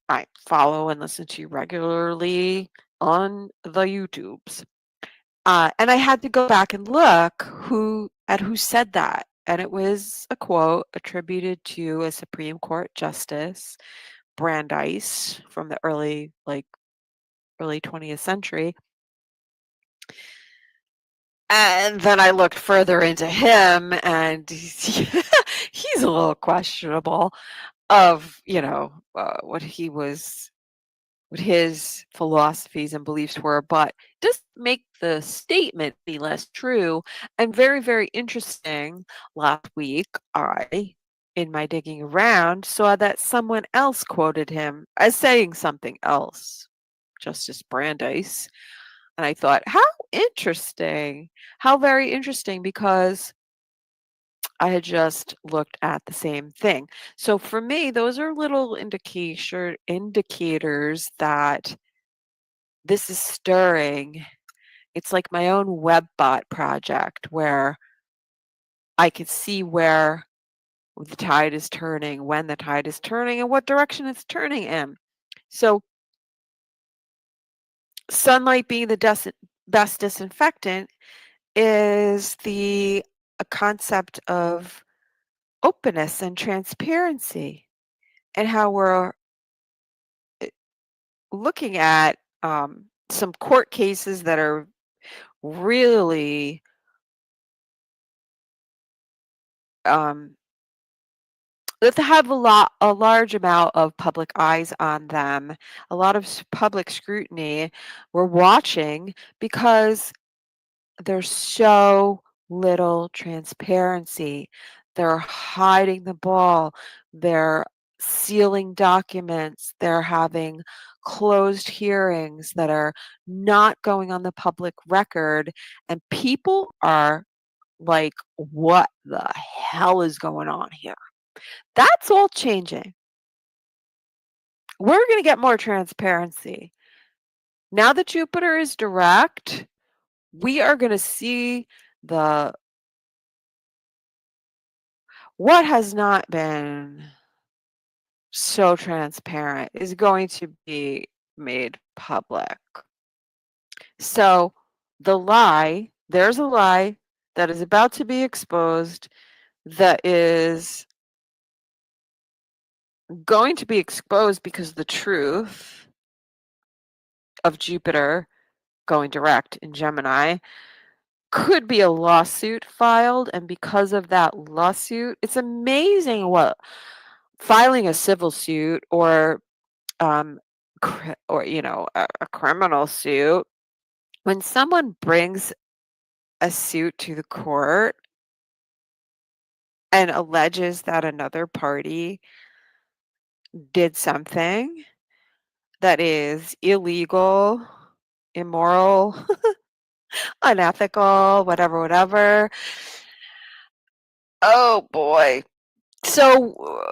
A: I follow and listen to regularly on the YouTubes. And I had to go back and look who said that. And it was a quote attributed to a Supreme Court Justice, Brandeis, from the early 20th century. And then I looked further into him, and he's a little questionable of, what his philosophies and beliefs were, but it doesn't make the statement any less true. And very, very interesting, last week, in my digging around, saw that someone else quoted him as saying something else, Justice Brandeis. And I thought, how interesting, how very interesting, because I had just looked at the same thing. So for me, those are little indicators that this is stirring. It's like my own WebBot project where I can see where the tide is turning, when the tide is turning, and what direction it's turning in. So sunlight being the best disinfectant is a concept of openness and transparency, and how we're looking at some court cases that are really um, that have a large amount of public eyes on them, a lot of public scrutiny. We're watching because there's so little transparency. They're hiding the ball. They're sealing documents. They're having closed hearings that are not going on the public record. And people are like, what the hell is going on here? That's all changing. We're going to get more transparency. Now that Jupiter is direct, we are going to see the what has not been so transparent is going to be made public. So there's a lie that is about to be exposed that is going to be exposed because the truth of Jupiter going direct in Gemini could be a lawsuit filed, and because of that lawsuit, it's amazing what filing a civil suit or um or a criminal suit, when someone brings a suit to the court and alleges that another party did something that is illegal, immoral, unethical, whatever, whatever. Oh boy. So,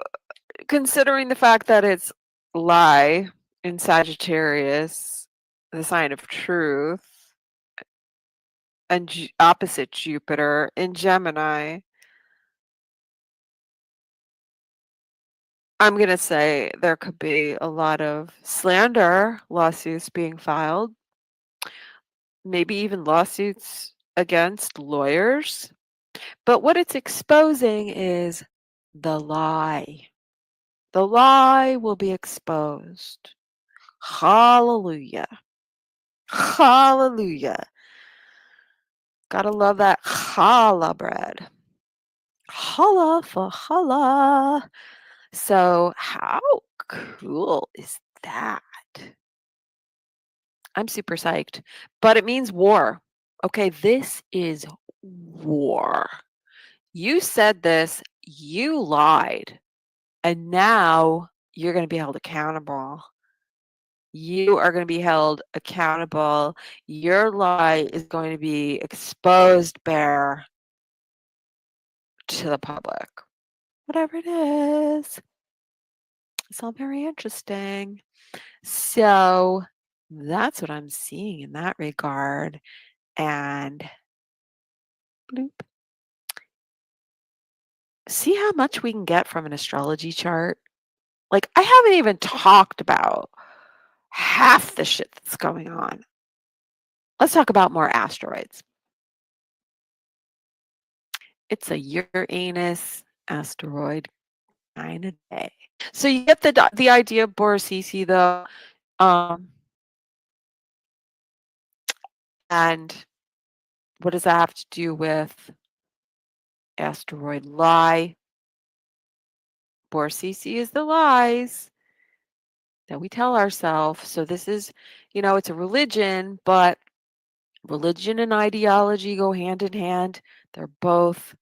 A: considering the fact that it's lie in Sagittarius, the sign of truth, and opposite Jupiter in Gemini, I'm going to say there could be a lot of slander lawsuits being filed, maybe even lawsuits against lawyers. But what it's exposing is the lie. The lie will be exposed. Hallelujah. Hallelujah. Gotta love that challah bread. Challah for challah. So, how cool is that? I'm super psyched. But it means war. Okay, this is war. You said this, you lied, and now you're going to be held accountable. You are going to be held accountable. Your lie is going to be exposed bare to the public. Whatever it is. It's all very interesting. So that's what I'm seeing in that regard. And bloop. See how much we can get from an astrology chart? Like, I haven't even talked about half the shit that's going on. Let's talk about more asteroids. It's a Uranus asteroid kind of day. So you get the idea of Borosisi, though, and what does that have to do with asteroid lie? Borosisi is the lies that we tell ourselves. So this is, it's a religion, but religion and ideology go hand in hand. They're both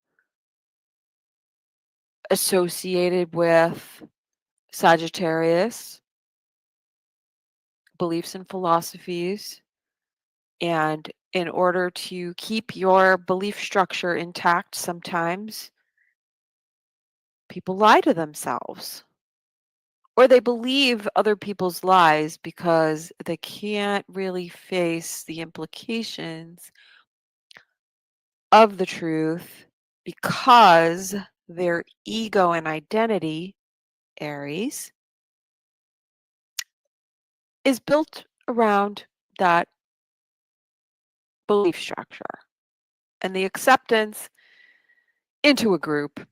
A: associated with Sagittarius beliefs and philosophies. And in order to keep your belief structure intact, sometimes people lie to themselves or they believe other people's lies because they can't really face the implications of the truth because their ego and identity, Aries, is built around that belief structure and the acceptance into a group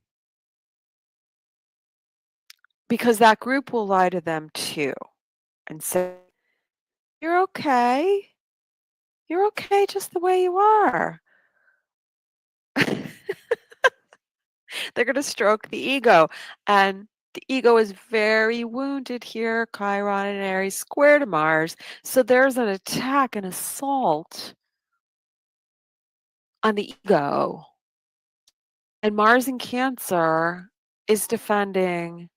A: because that group will lie to them too and say, you're okay. You're okay just the way you are. They're going to stroke the ego. And the ego is very wounded here. Chiron and Aries square to Mars. So there's an attack, an assault on the ego. And Mars in Cancer is defending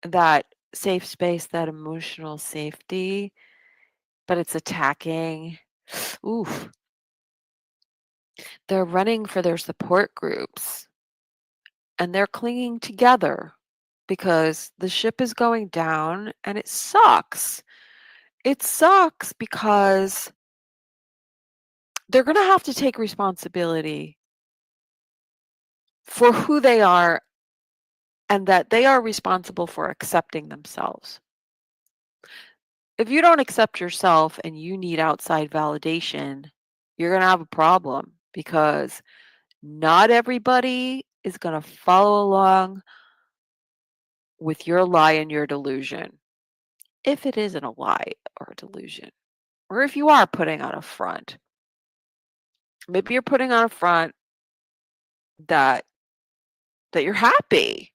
A: that safe space, that emotional safety, but it's attacking. Oof. They're running for their support groups and they're clinging together because the ship is going down and it sucks. It sucks because they're going to have to take responsibility for who they are and that they are responsible for accepting themselves. If you don't accept yourself and you need outside validation, you're going to have a problem because not everybody is going to follow along with your lie and your delusion, if it isn't a lie or a delusion, or if you are putting on a front, maybe you're putting on a front that you're happy.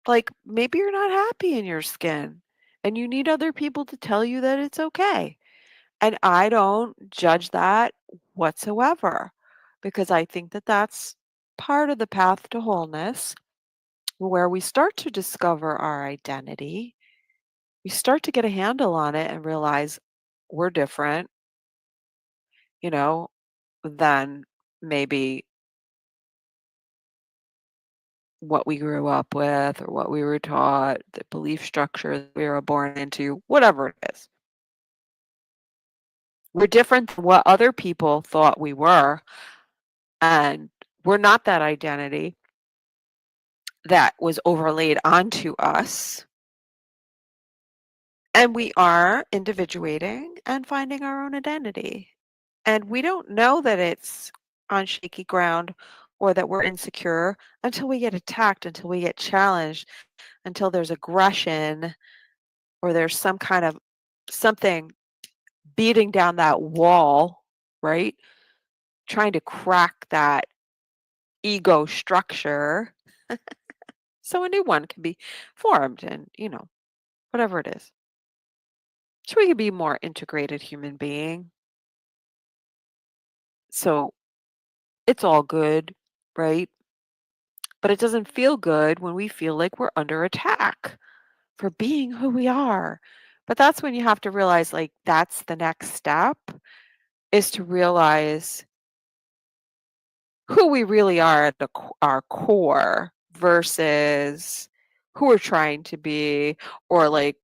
A: Like maybe you're not happy in your skin and you need other people to tell you that it's okay. And I don't judge that whatsoever because I think that that's part of the path to wholeness where we start to discover our identity. We start to get a handle on it and realize we're different, you know, than maybe what we grew up with or what we were taught, the belief structure that we were born into, whatever it is. We're different than what other people thought we were, and we're not that identity that was overlaid onto us. And we are individuating and finding our own identity. And we don't know that it's on shaky ground or that we're insecure until we get attacked, until we get challenged, until there's aggression or there's some kind of something beating down that wall, right? Trying to crack that ego structure so a new one can be formed and, whatever it is. So we can be a more integrated human being. So it's all good, right? But it doesn't feel good when we feel like we're under attack for being who we are. But that's when you have to realize, like, that's the next step is to realize who we really are at our core versus who we're trying to be, or like,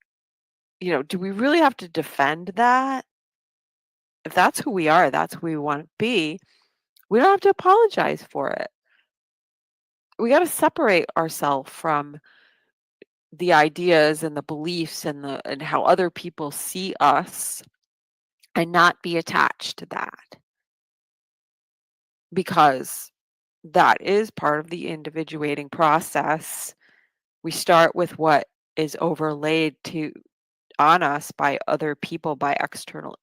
A: do we really have to defend that? If that's who we are, that's who we want to be, we don't have to apologize for it. We got to separate ourselves from the ideas and the beliefs and how other people see us and not be attached to that because that is part of the individuating process. We start with what is overlaid to on us by other people, by external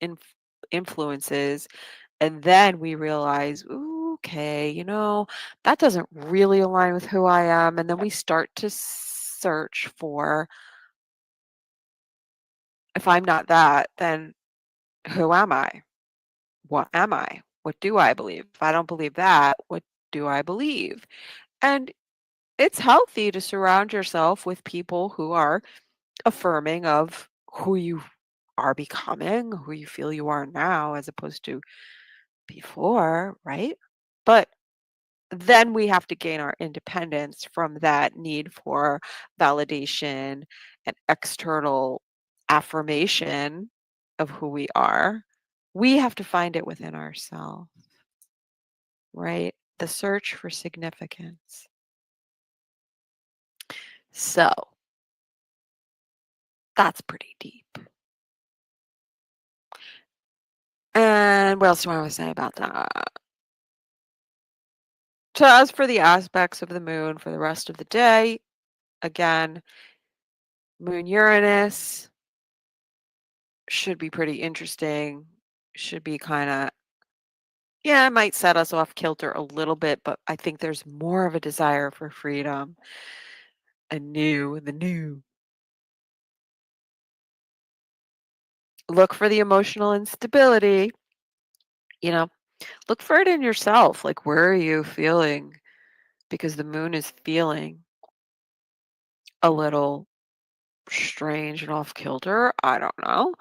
A: influences, and then we realize, "Ooh, okay, that doesn't really align with who I am." And then we start to search for, if I'm not that, then who am I? What am I? What do I believe? If I don't believe that, what do I believe? And it's healthy to surround yourself with people who are affirming of who you are becoming, who you feel you are now, as opposed to before, right? But then we have to gain our independence from that need for validation and external affirmation of who we are. We have to find it within ourselves, right? The search for significance. So that's pretty deep. And what else do I want to say about that? So as for the aspects of the moon for the rest of the day, again, Moon Uranus should be pretty interesting. Should be kind of, yeah, it might set us off kilter a little bit, but I think there's more of a desire for freedom and the new. Look for the emotional instability, you know, look for it in yourself. Like, where are you feeling? Because the moon is feeling a little strange and off kilter. I don't know.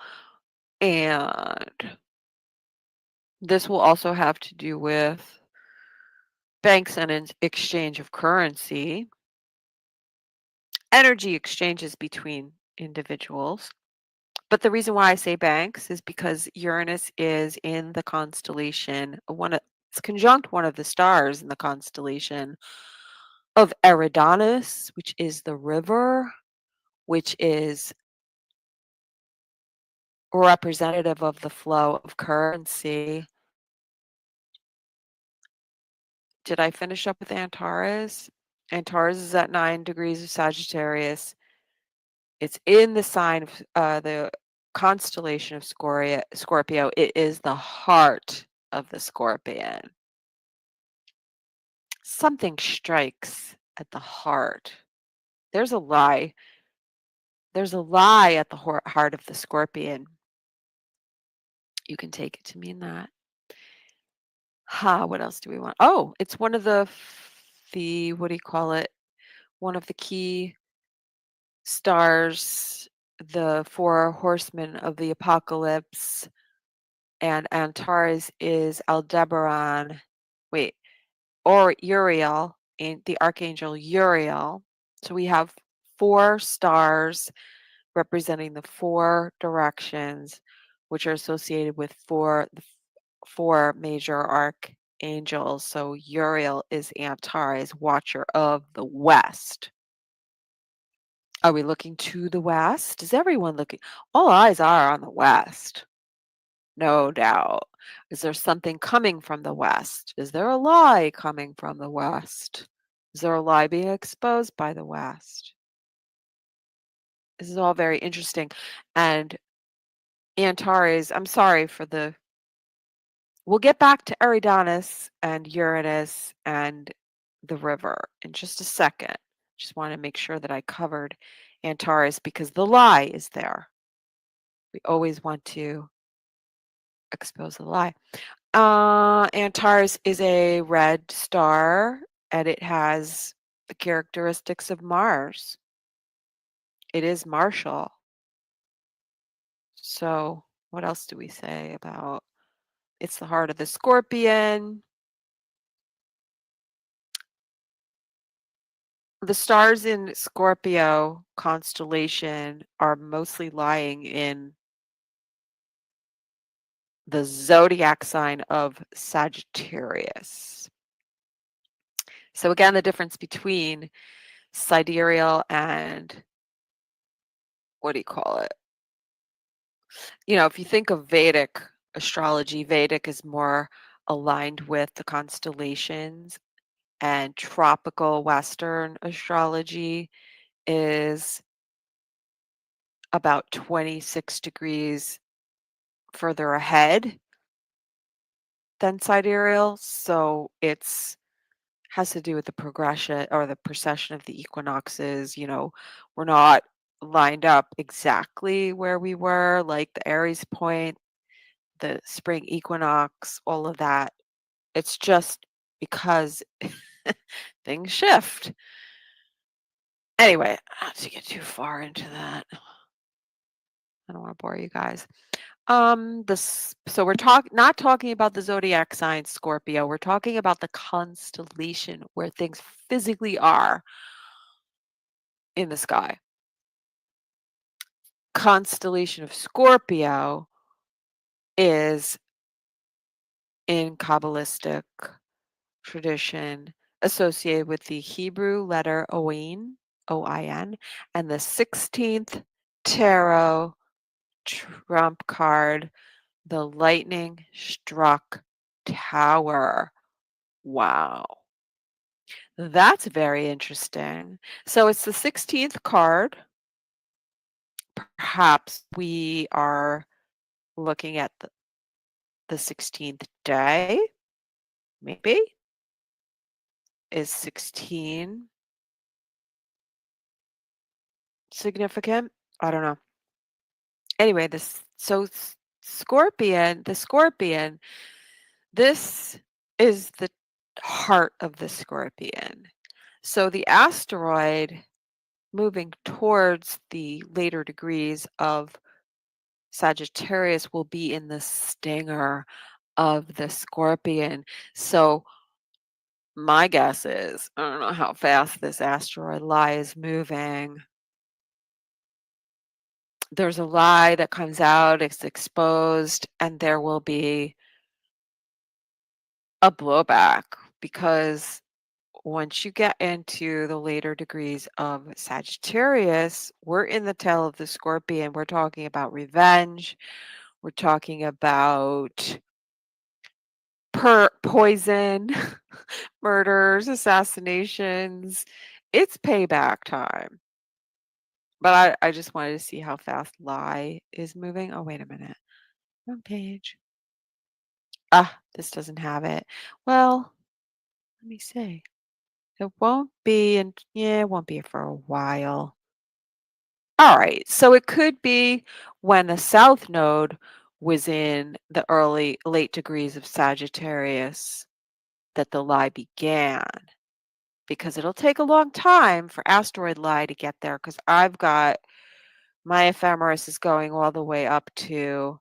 A: And this will also have to do with banks and exchange of currency, energy exchanges between individuals. But the reason why I say banks is because Uranus is in the constellation, it's conjunct one of the stars in the constellation of Eridanus, which is the river, which is representative of the flow of currency. Did I finish up with Antares? and Taurus is at 9 degrees of Sagittarius. It's in the sign of the constellation of Scorpio. It is the heart of the Scorpion. Something strikes at the heart. There's a lie. There's a lie at the heart of the Scorpion. You can take it to mean that. What else do we want? Oh, it's one of the what do you call it? One of the key stars, the four horsemen of the apocalypse, and Antares is Aldebaran. Wait, or Uriel, and the archangel Uriel. So we have four stars representing the four directions, which are associated with four major archangels. So Uriel is Antares, watcher of the west. Are we looking to the west? Is everyone looking? All eyes are on the west, no doubt. Is there something coming from the west? Is there a lie coming from the west? Is there a lie being exposed by the west? This is all very interesting. And Antares, I'm sorry for the. We'll get back to Eridanus and Uranus and the river in just a second. Just want to make sure that I covered Antares because the lie is there. We always want to expose the lie. Antares is a red star and it has the characteristics of Mars. It is martial. So, what else do we say about it's the heart of the Scorpion? The stars in Scorpio constellation are mostly lying in the zodiac sign of Sagittarius. So again, the difference between sidereal and what do you call it? If you think of Vedic astrology, Vedic is more aligned with the constellations, and tropical Western astrology is about 26 degrees further ahead than sidereal. So it's has to do with the progression or the precession of the equinoxes. We're not lined up exactly where we were, like the Aries point, the spring equinox, all of that. It's just because things shift. Anyway, not to get too far into that. I don't want to bore you guys. So we're not talking about the zodiac sign Scorpio. We're talking about the constellation where things physically are in the sky. Constellation of Scorpio is in Kabbalistic tradition associated with the Hebrew letter Oin, O-I-N, and the 16th tarot trump card, the lightning struck tower. Wow. That's very interesting. So it's the 16th card. Perhaps we are looking at the 16th day, maybe. Is 16 significant? I don't know. Anyway, the scorpion, this is the heart of the scorpion. So the asteroid moving towards the later degrees of Sagittarius will be in the stinger of the scorpion. So my guess is, I don't know how fast this asteroid lie is moving. There's a lie that comes out, it's exposed, and there will be a blowback because once you get into the later degrees of Sagittarius, we're in the tail of the scorpion. We're talking about revenge. We're talking about poison. Murders, assassinations. It's payback time. But I just wanted to see how fast lie is moving. Oh, wait a minute. Wrong page. Ah, this doesn't have it. Well, let me see. It won't be, and yeah, it won't be for a while. All right. So it could be when the south node was in the late degrees of Sagittarius that the lie began, because it'll take a long time for asteroid lie to get there, because I've got my ephemeris is going all the way up to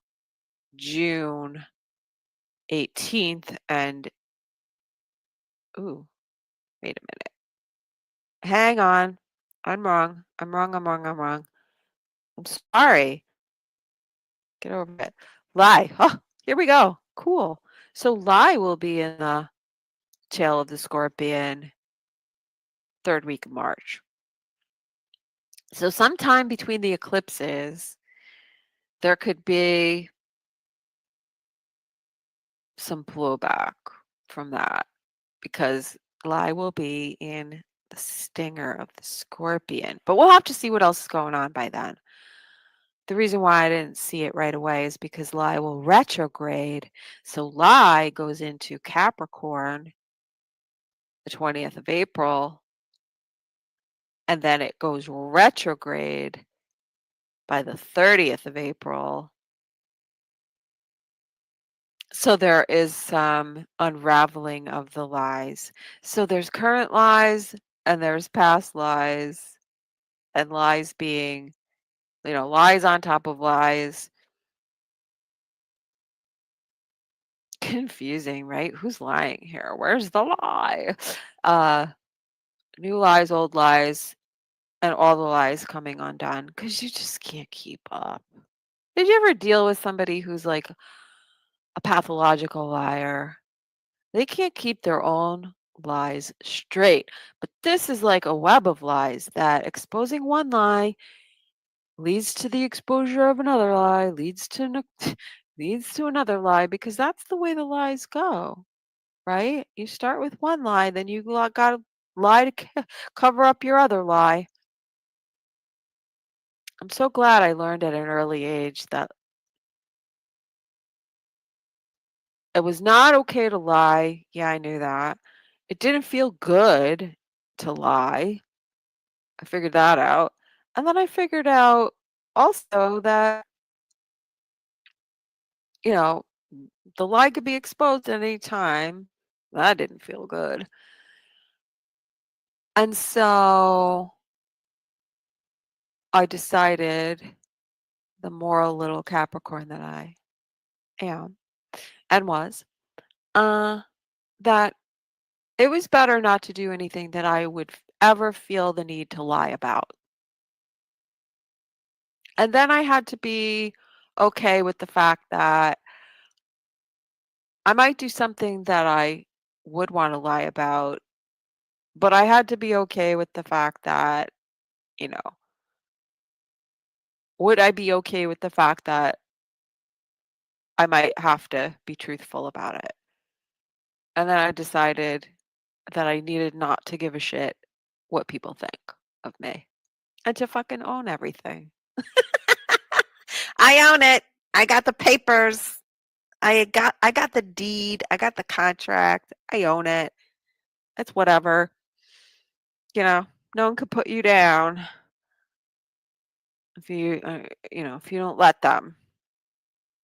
A: June 18th. And ooh, wait a minute. Hang on. I'm wrong. I'm wrong. I'm wrong. I'm wrong. I'm sorry. Get over it. Lie. Oh, here we go. Cool. So lie will be in the tail of the scorpion third week of March. So sometime between the eclipses, there could be some blowback from that, because lie will be in the stinger of the scorpion. But we'll have to see what else is going on by then. The reason why I didn't see it right away is because lie will retrograde. So lie goes into Capricorn the 20th of April, and then it goes retrograde by the 30th of April. So there is some unraveling of the lies. So there's current lies and there's past lies, and lies being, lies on top of lies. Confusing, right? Who's lying here? Where's the lie? Uh, New lies, old lies, and all the lies coming undone, because you just can't keep up. Did you ever deal with somebody who's like a pathological liar? They can't keep their own lies straight. But this is like a web of lies that exposing one lie leads to the exposure of another lie, leads to leads to another lie, because that's the way the lies go, right? You start with one lie, then you got to lie to cover up your other lie. I'm so glad I learned at an early age that it was not okay to lie. Yeah, I knew that. It didn't feel good to lie. I figured that out. And then I figured out also that, you know, the lie could be exposed at any time. That didn't feel good. And so I decided, the moral little Capricorn that I am and was, uh, that it was better not to do anything that I would ever feel the need to lie about. And then I had to be okay with the fact that I might do something that I would want to lie about, but I had to be okay with the fact that, you know, would I be okay with the fact that I might have to be truthful about it? And then I decided that I needed not to give a shit what people think of me, and to fucking own everything. I own it. I got the papers. I got the deed. I got the contract. I own it. It's whatever. You know, no one could put you down if if you don't let them.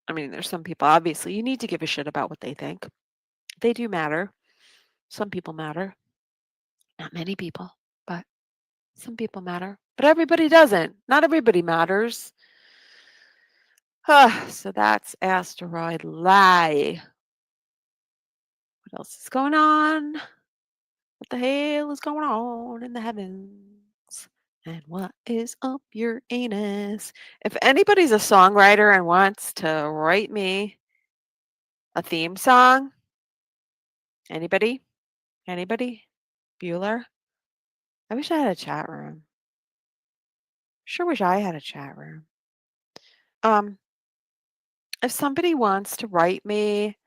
A: I mean, there's some people, obviously, you need to give a shit about what they think. They do matter. Some people matter. Not many people, but some people matter. But everybody doesn't. Not everybody matters. So that's asteroid lie. What else is going on? What the hell is going on in the heavens? And what is up your anus? If anybody's a songwriter and wants to write me a theme song, anybody? Anybody? Bueller? I wish I had a chat room. Sure wish I had a chat room. Um, if somebody wants to write me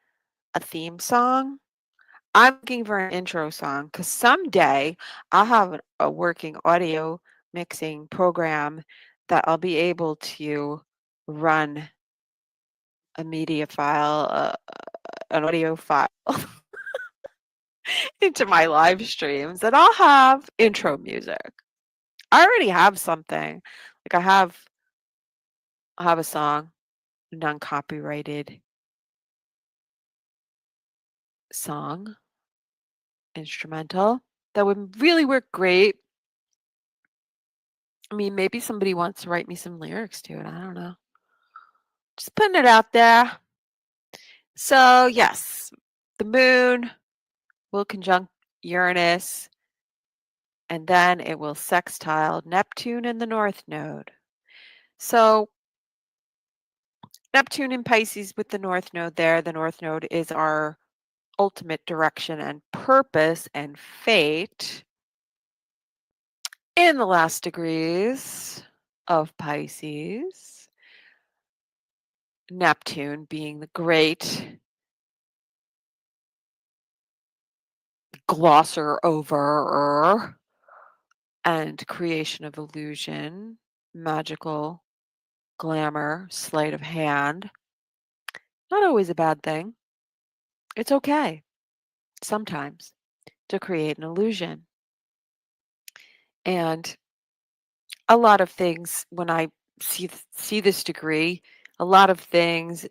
A: a theme song, I'm looking for an intro song because someday I'll have a working audio mixing program that I'll be able to run a media file, an audio file into my live streams, and I'll have intro music. I already have something. Like I have a song, a non-copyrighted song, instrumental that would really work great. I mean, maybe somebody wants to write me some lyrics to it. I don't know. Just putting it out there. So, yes, the moon will conjunct Uranus and then it will sextile Neptune in the North Node. So, Neptune in Pisces with the North Node there. The North Node is our ultimate direction and purpose and fate in the last degrees of Pisces. Neptune being the great glosser over and creation of illusion, magical glamour, sleight of hand. Not always a bad thing. It's okay sometimes to create an illusion. And a lot of things when I see this degree, a lot of things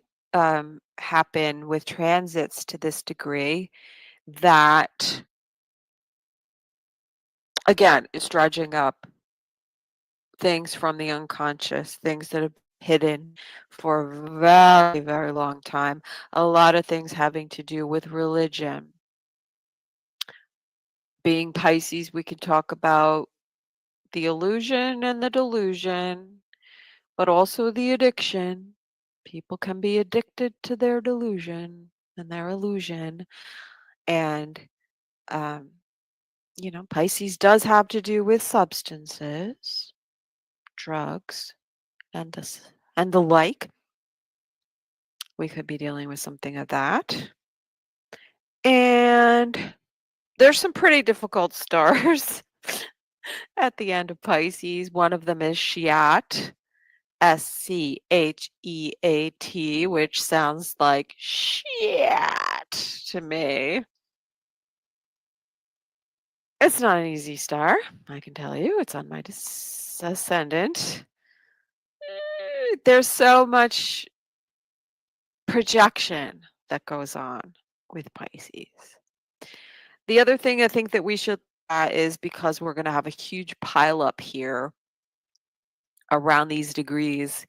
A: happen with transits to this degree that again is dredging up things from the unconscious, things that have been hidden for a very, very long time. A lot of things having to do with religion. Being Pisces, we can talk about the illusion and the delusion, but also the addiction. People can be addicted to their delusion and their illusion. And, um, Pisces does have to do with substances, drugs, and and the like. We could be dealing with something of that. And there's some pretty difficult stars at the end of Pisces. One of them is Shiat, Scheat, which sounds like shit to me. It's not an easy star, I can tell you. It's on my ascendant. There's so much projection that goes on with Pisces. The other thing I think that we should is because we're going to have a huge pile up here around these degrees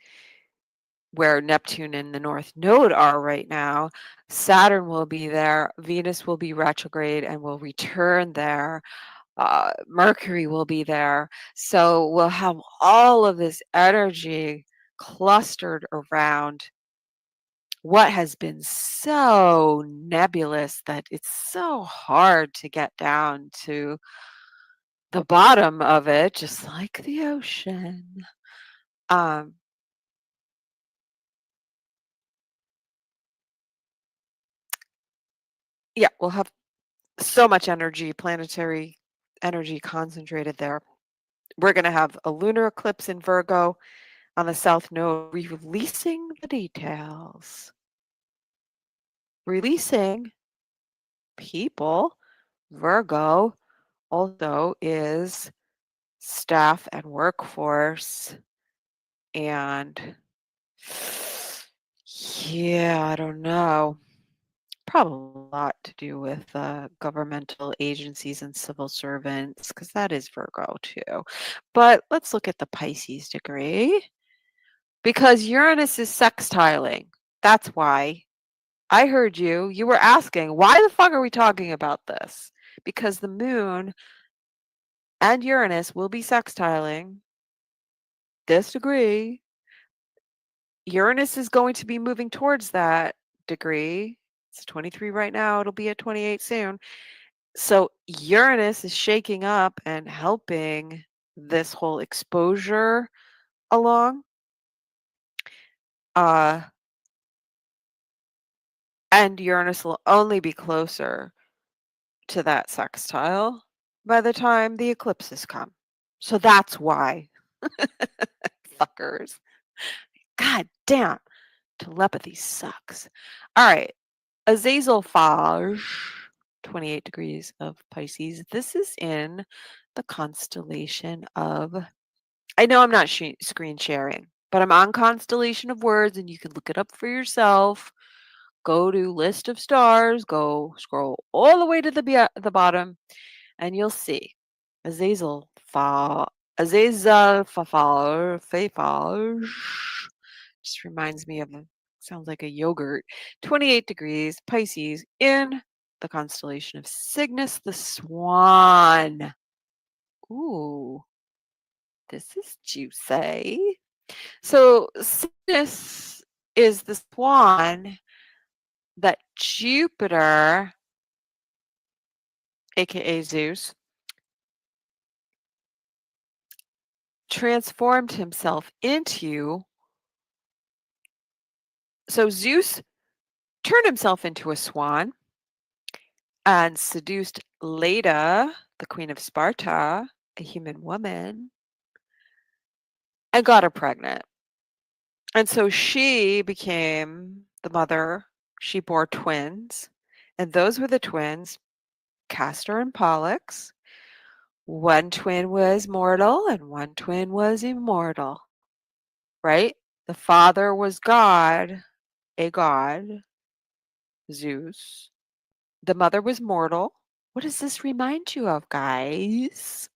A: where Neptune and the North Node are right now, Saturn will be there, Venus will be retrograde and will return there, Mercury will be there. So we'll have all of this energy clustered around what has been so nebulous that it's so hard to get down to the bottom of it, just like the ocean. Um, yeah, we'll have so much energy, planetary energy concentrated there. We're going to have a lunar eclipse in Virgo on the south node, releasing the details, releasing people. Virgo also is staff and workforce. And yeah, I don't know. Probably a lot to do with governmental agencies and civil servants, because that is Virgo too. But let's look at the Pisces degree, because Uranus is sextiling. That's why. I heard you. You were asking, why the fuck are we talking about this? Because the moon and Uranus will be sextiling this degree. Uranus is going to be moving towards that degree. It's 23 right now. It'll be at 28 soon. So Uranus is shaking up and helping this whole exposure along. Uh, and Uranus will only be closer to that sextile by the time the eclipses come. So that's why, fuckers. God damn, telepathy sucks. All right, Azazel Faj, 28 degrees of Pisces. This is in the constellation of, I know I'm not screen sharing, but I'm on constellation of words and you can look it up for yourself. Go to list of stars, go scroll all the way to the bottom, and you'll see Azazel Fa Azazel Fafal Fafaj. Just reminds me of sounds like a yogurt. 28 degrees Pisces in the constellation of Cygnus the Swan. Ooh, this is juicy. So Cygnus is the swan that Jupiter, aka Zeus, transformed himself into. So Zeus turned himself into a swan and seduced Leda, the queen of Sparta, a human woman, and got her pregnant. And so she became the mother. She bore twins, and those were the twins, Castor and Pollux. One twin was mortal and one twin was immortal, right? The father was God, a god, Zeus. The mother was mortal. What does this remind you of, guys?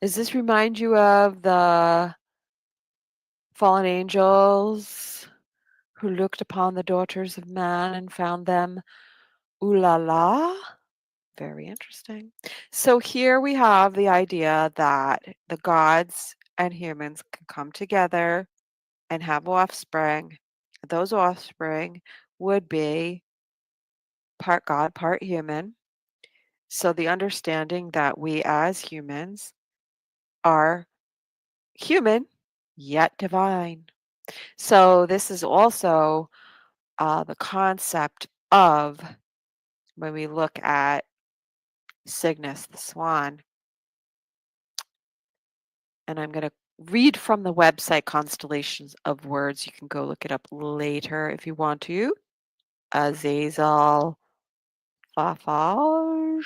A: Does this remind you of the fallen angels who looked upon the daughters of man and found them ooh la la? Very interesting. So here we have the idea that the gods and humans can come together and have offspring. Those offspring would be part God, part human. So the understanding that we as humans are human yet divine. So this is also the concept of when we look at Cygnus the swan, and I'm going to read from the website Constellations of Words. You can go look it up later if you want to. Azazel Fafage,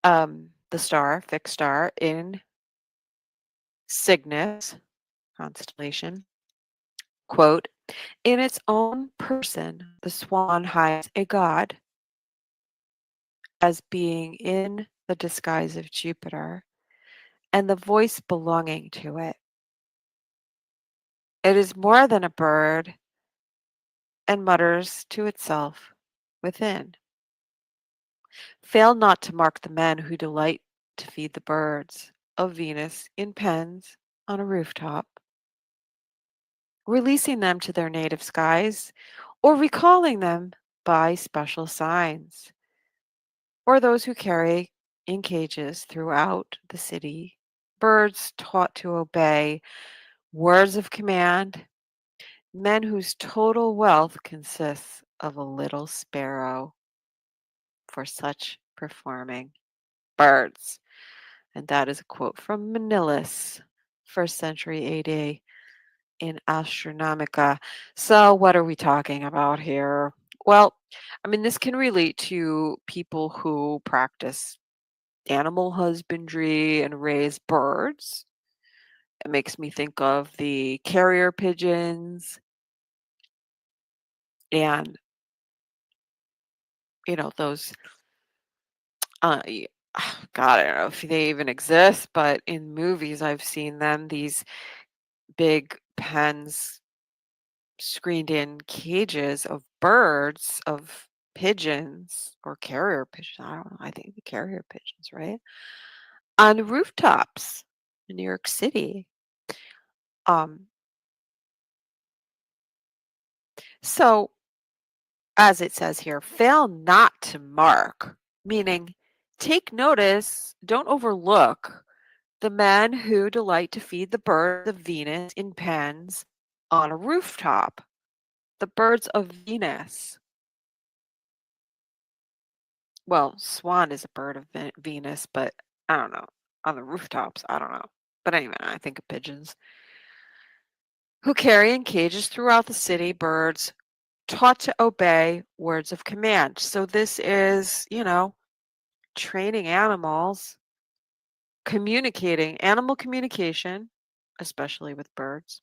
A: the star, fixed star in Cygnus constellation. Quote, in its own person, the swan hides a god as being in the disguise of Jupiter and the voice belonging to it. It is more than a bird and mutters to itself within. Fail not to mark the men who delight to feed the birds of Venus in pens on a rooftop, releasing them to their native skies or recalling them by special signs, or those who carry in cages throughout the city birds taught to obey words of command, men whose total wealth consists of a little sparrow for such performing birds. And that is a quote from Manilius, 1st century AD in Astronomica. So, what are we talking about here? Well, I mean, this can relate to people who practice animal husbandry and raise birds. It makes me think of the carrier pigeons and, those, God, I don't know if they even exist, but in movies I've seen them, these big pens screened in cages of birds, of pigeons or carrier pigeons. I don't know. I think the carrier pigeons, right? On rooftops in New York City. Um, so as it says here, fail not to mark, meaning take notice, don't overlook the men who delight to feed the birds of Venus in pens on a rooftop. The birds of Venus. Well, swan is a bird of Venus, but I don't know. On the rooftops, I don't know. But anyway, I think of pigeons who carry in cages throughout the city birds taught to obey words of command. So this is, training animals, communicating, animal communication, especially with birds,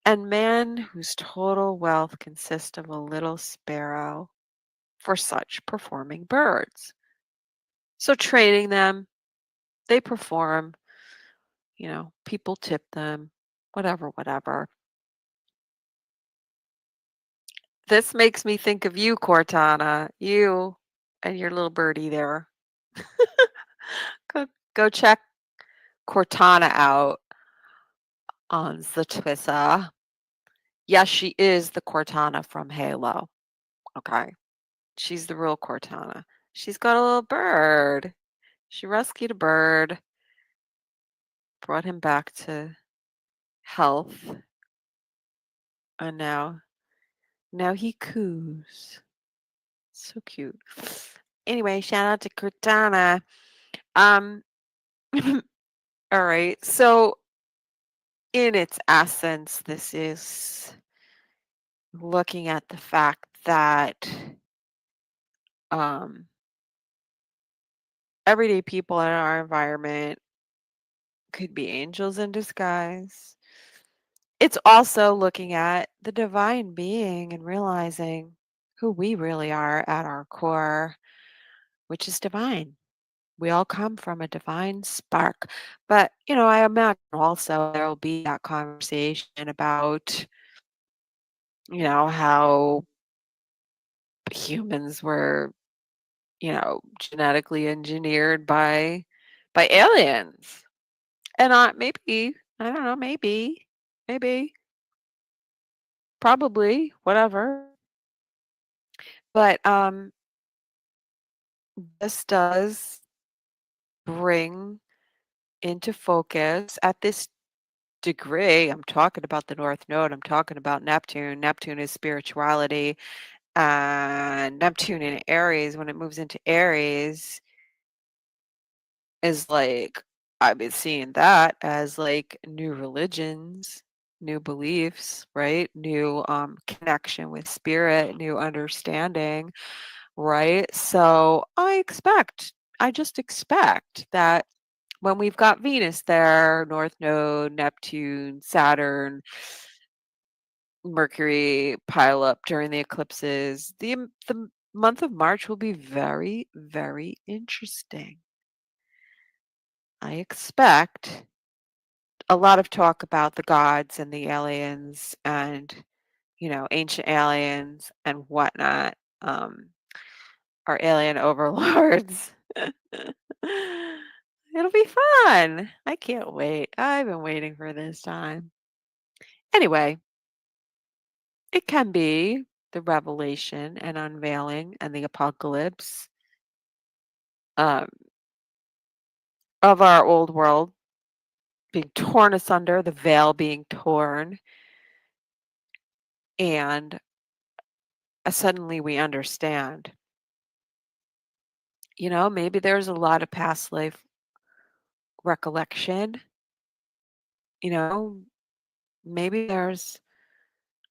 A: and man whose total wealth consists of a little sparrow for such performing birds. So training them, they perform, people tip them, whatever, whatever. This makes me think of you, Cortana, you and your little birdie there. Go, go check Cortana out on the Twitter. Yes, she is the Cortana from Halo. Okay. She's the real Cortana. She's got a little bird. She rescued a bird, brought him back to health, and now he coos. So cute. Anyway, shout out to Cortana. Um, all right. So in its essence, this is looking at the fact that um, everyday people in our environment could be angels in disguise. It's also looking at the divine being and realizing who we really are at our core, which is divine. We all come from a divine spark. But, I imagine also there will be that conversation about, how humans were, genetically engineered by aliens. And maybe, I don't know, maybe, probably, whatever. But this does bring into focus at this degree. I'm talking about the North Node. I'm talking about Neptune. Neptune is spirituality. And Neptune in Aries, when it moves into Aries, is like, I've been seeing that as like new religions, new beliefs, right? New connection with spirit, new understanding, right? So I just expect that when we've got Venus there, North Node, Neptune, Saturn, Mercury pile up during the eclipses, the month of March will be very, very interesting. I expect a lot of talk about the gods and the aliens and, ancient aliens and whatnot, our alien overlords. It'll be fun. I can't wait. I've been waiting for this time. Anyway, it can be the revelation and unveiling and the apocalypse um, of our old world being torn asunder, the veil being torn, and suddenly we understand. Maybe there's a lot of past life recollection. You know, maybe there's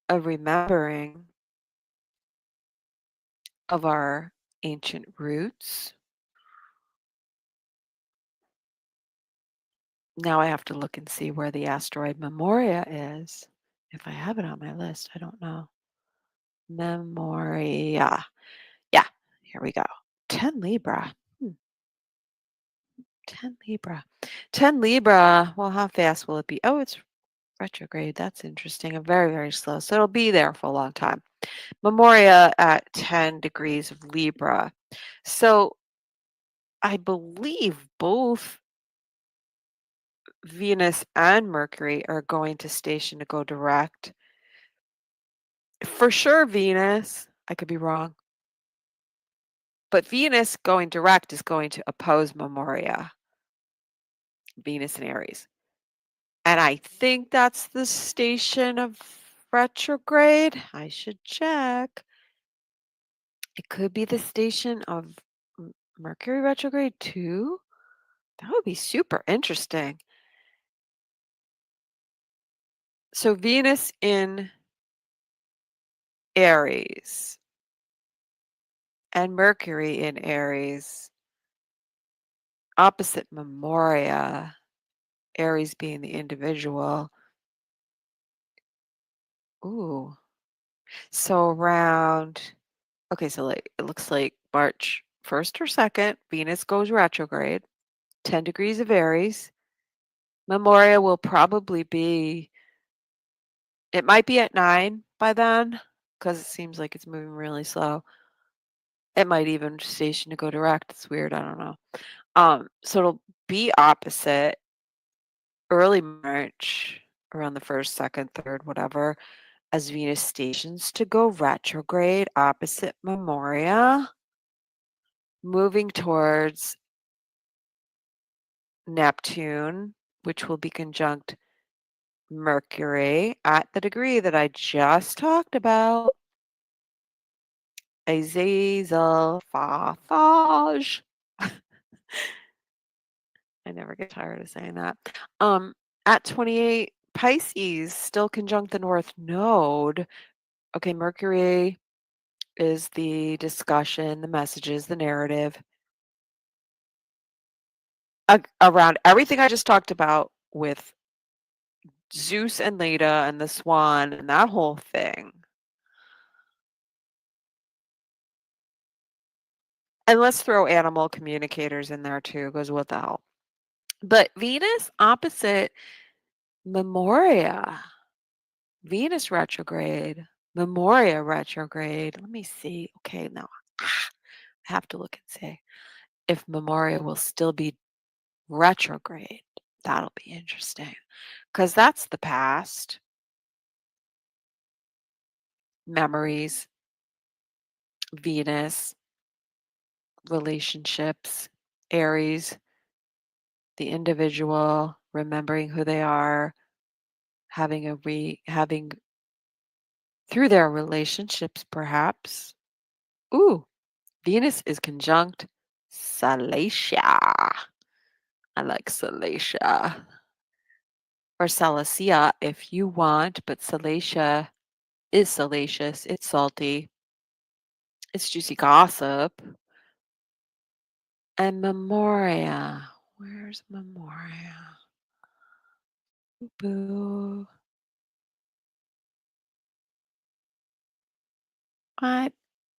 A: a remembering of our ancient roots. Now I have to look and see where the asteroid Memoria is. If I have it on my list, I don't know. Memoria. Yeah, here we go. 10 Libra. 10 Libra. 10 Libra. Well, how fast will it be? Oh, it's retrograde. That's interesting. And very, very slow. So it'll be there for a long time. Memoria at 10 degrees of Libra. So I believe both Venus and Mercury are going to station to go direct. For sure, Venus. I could be wrong. But Venus going direct is going to oppose Memoria, Venus and Aries. And I think that's the station of retrograde. I should check. It could be the station of Mercury retrograde too. That would be super interesting. So Venus in Aries and Mercury in Aries, opposite Memoria, Aries being the individual. Ooh. So around, okay, so like it looks like March 1st or 2nd, Venus goes retrograde, 10 degrees of Aries. Memoria will probably be, it might be at 9 by then because it seems like it's moving really slow. It might even station to go direct. It's weird. I don't know. So it'll be opposite early March, around the 1st, 2nd, 3rd, whatever, as Venus stations to go retrograde opposite Memoria, moving towards Neptune, which will be conjunct Mercury at the degree that I just talked about. Azazel Fafage. I never get tired of saying that. At 28, Pisces still conjunct the North Node. Okay, Mercury is the discussion, the messages, the narrative around everything I just talked about with Zeus and Leda and the swan and that whole thing. And let's throw animal communicators in there too, because what the hell? But Venus opposite Memoria, Venus retrograde, Memoria retrograde. Let me see. Okay, now I have to look and see if Memoria will still be retrograde. That'll be interesting because that's the past, memories, Venus, relationships, Aries, the individual, remembering who they are, having through their relationships perhaps. Ooh, Venus is conjunct Salacia. I like Salacia. Or Salacia if you want, but Salacia is salacious. It's salty. It's juicy gossip. And Memoria. Where's Memoria? Boo. What?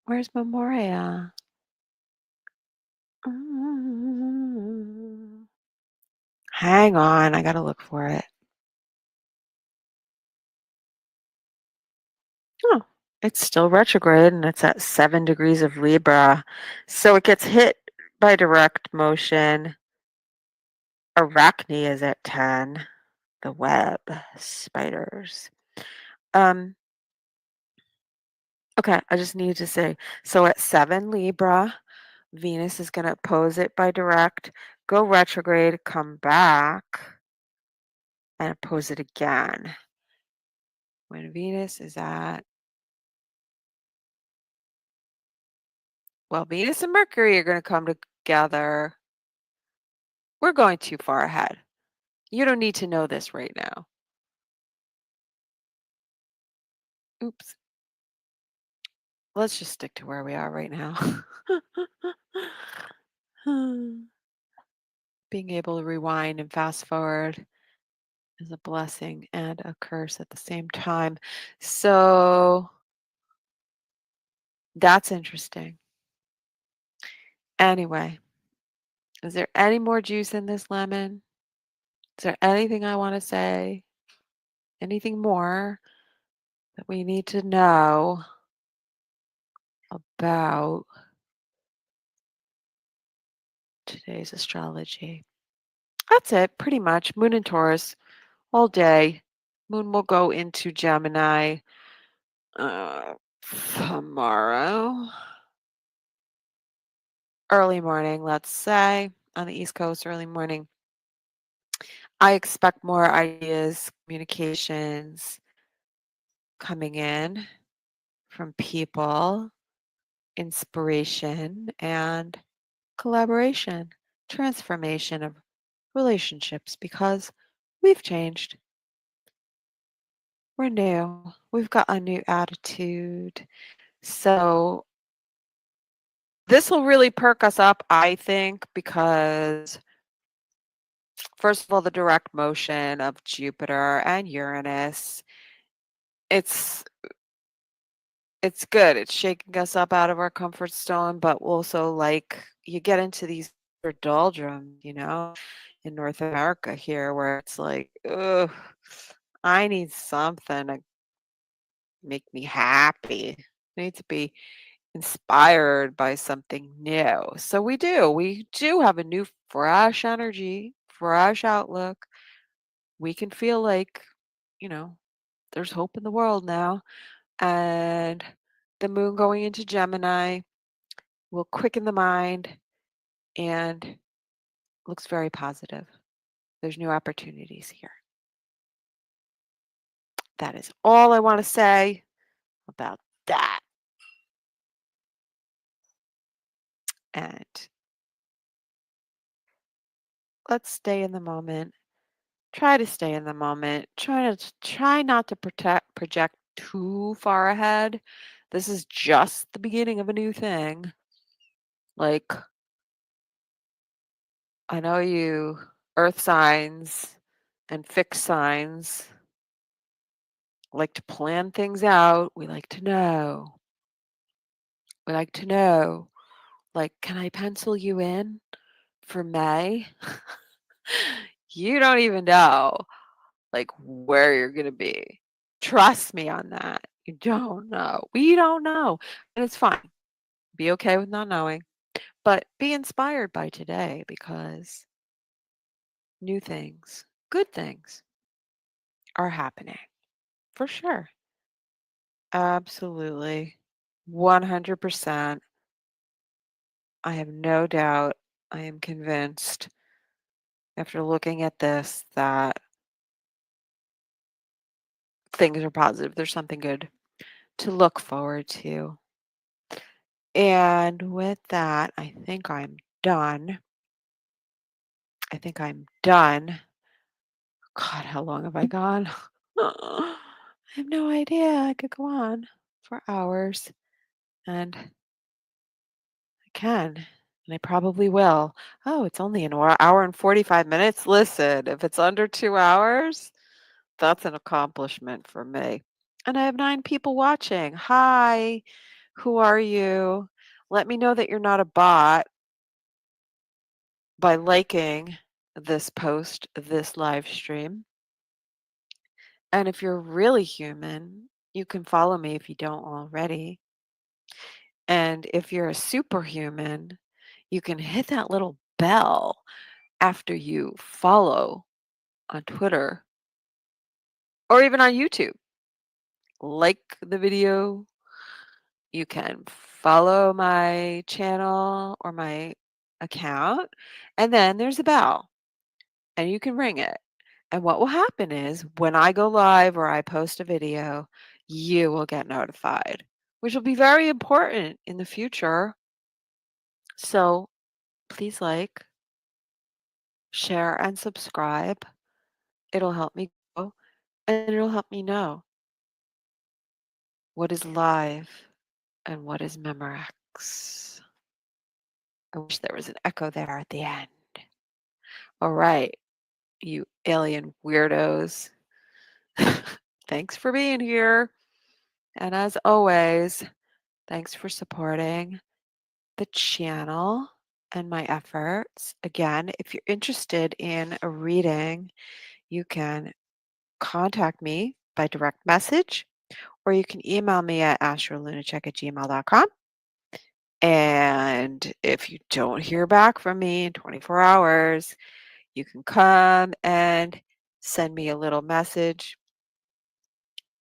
A: Where's Memoria? Mm. Hang on, I gotta look for it. Oh, it's still retrograde and it's at 7 degrees of Libra. So it gets hit by direct motion. Arachne is at 10. The web, spiders. Um, okay, I just need to say, so at 7 Libra, Venus is going to oppose it by direct, go retrograde, come back, and oppose it again. When Venus is at, well, Venus and Mercury are going to come together. We're going too far ahead. You don't need to know this right now. Oops. Let's just stick to where we are right now. Being able to rewind and fast forward is a blessing and a curse at the same time. So that's interesting. Anyway, is there any more juice in this lemon? Is there anything I want to say? Anything more that we need to know about today's astrology? That's it, pretty much. Moon and Taurus all day. Moon will go into Gemini tomorrow. Early morning, let's say, on the East Coast, early morning. I expect more ideas, communications coming in from people inspiration and collaboration, transformation of relationships because we've changed. We're new. We've got a new attitude. So this will really perk us up, I think, because first of all, the direct motion of Jupiter and Uranus, it's it's good. It's shaking us up out of our comfort zone, but also like you get into these doldrums, in North America here where it's like, ugh, I need something to make me happy. I need to be inspired by something new. So we do. We do have a new fresh energy, fresh outlook. We can feel like, you know, there's hope in the world now. And the moon going into Gemini will quicken the mind and looks very positive. There's new opportunities here. That is all I want to say about that. And let's stay in the moment. Try to stay in the moment. Try not to project too far ahead. This is just the beginning of a new thing. Like I know you earth signs and fixed signs like to plan things out. We like to know. We like to know. Like, can I pencil you in for May? You don't even know like where you're going to be. Trust me on that. You don't know. We don't know. And it's fine. Be okay with not knowing, but be inspired by today because new things, good things are happening for sure. Absolutely. 100%. I have no doubt. I am convinced after looking at this that things are positive. There's something good to look forward to. And with that, I think I'm done. I think I'm done. God, how long have I gone? I have no idea. I could go on for hours, and I can, and I probably will. Oh, it's only an hour and 45 minutes. Listen, if it's under 2 hours, that's an accomplishment for me. And I have 9 people watching. Hi, who are you? Let me know that you're not a bot by liking this post, this live stream. And if you're really human, you can follow me if you don't already. And if you're a superhuman, you can hit that little bell after you follow on Twitter or even on YouTube. Like the video. You can follow my channel or my account. And then there's a bell and you can ring it. And what will happen is when I go live or I post a video, you will get notified, which will be very important in the future. So please like, share, and subscribe. It'll help me grow and it'll help me know what is live and what is Memorex. I wish there was an echo there at the end. All right, you alien weirdos. Thanks for being here. And as always, thanks for supporting the channel and my efforts. Again, if you're interested in a reading, you can contact me by direct message or you can email me at astrolunachek@gmail.com. And if you don't hear back from me in 24 hours, you can come and send me a little message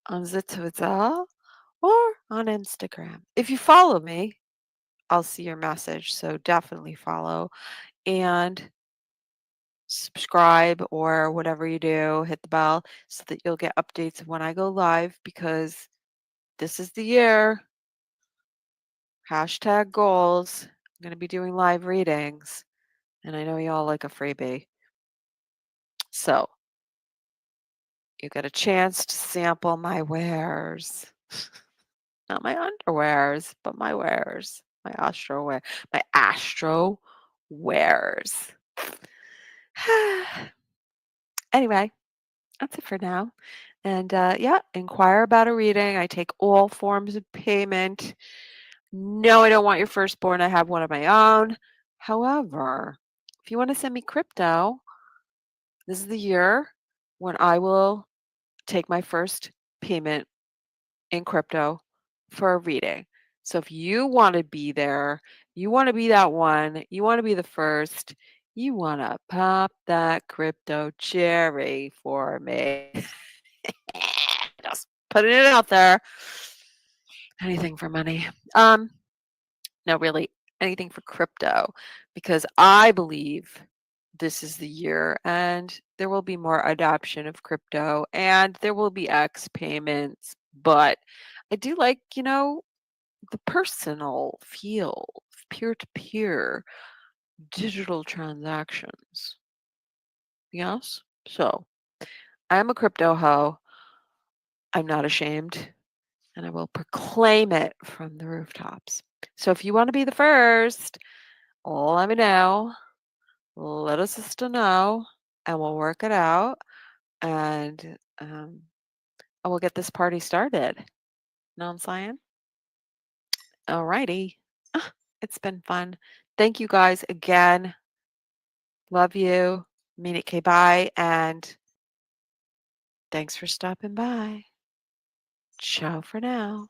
A: on Twitter or on Instagram. If you follow me, I'll see your message. So definitely follow and subscribe or whatever you do, hit the bell so that you'll get updates when I go live because this is the year. Hashtag goals. I'm going to be doing live readings, and I know y'all like a freebie. So you get a chance to sample my wares. Not my underwears, but my wares. My astro wares. Anyway, that's it for now. And yeah, inquire about a reading. I take all forms of payment. No, I don't want your firstborn. I have one of my own. However, if you want to send me crypto, this is the year when I will take my first payment in crypto for a reading. So if you want to be there, you want to be that one, you want to be the first, you want to pop that crypto cherry for me. Just putting it out there. Anything for money. No, really, anything for crypto because I believe this is the year and there will be more adoption of crypto and there will be X payments. But I do like, the personal feel of peer to peer digital transactions. Yes? So I am a crypto hoe. I'm not ashamed and I will proclaim it from the rooftops. So if you want to be the first, let me know. Let a sister know, and we'll work it out, and I will get this party started. Know what I'm saying? Alrighty. It's been fun. Thank you guys again. Love you. Mean it, K bye, and thanks for stopping by. Ciao for now.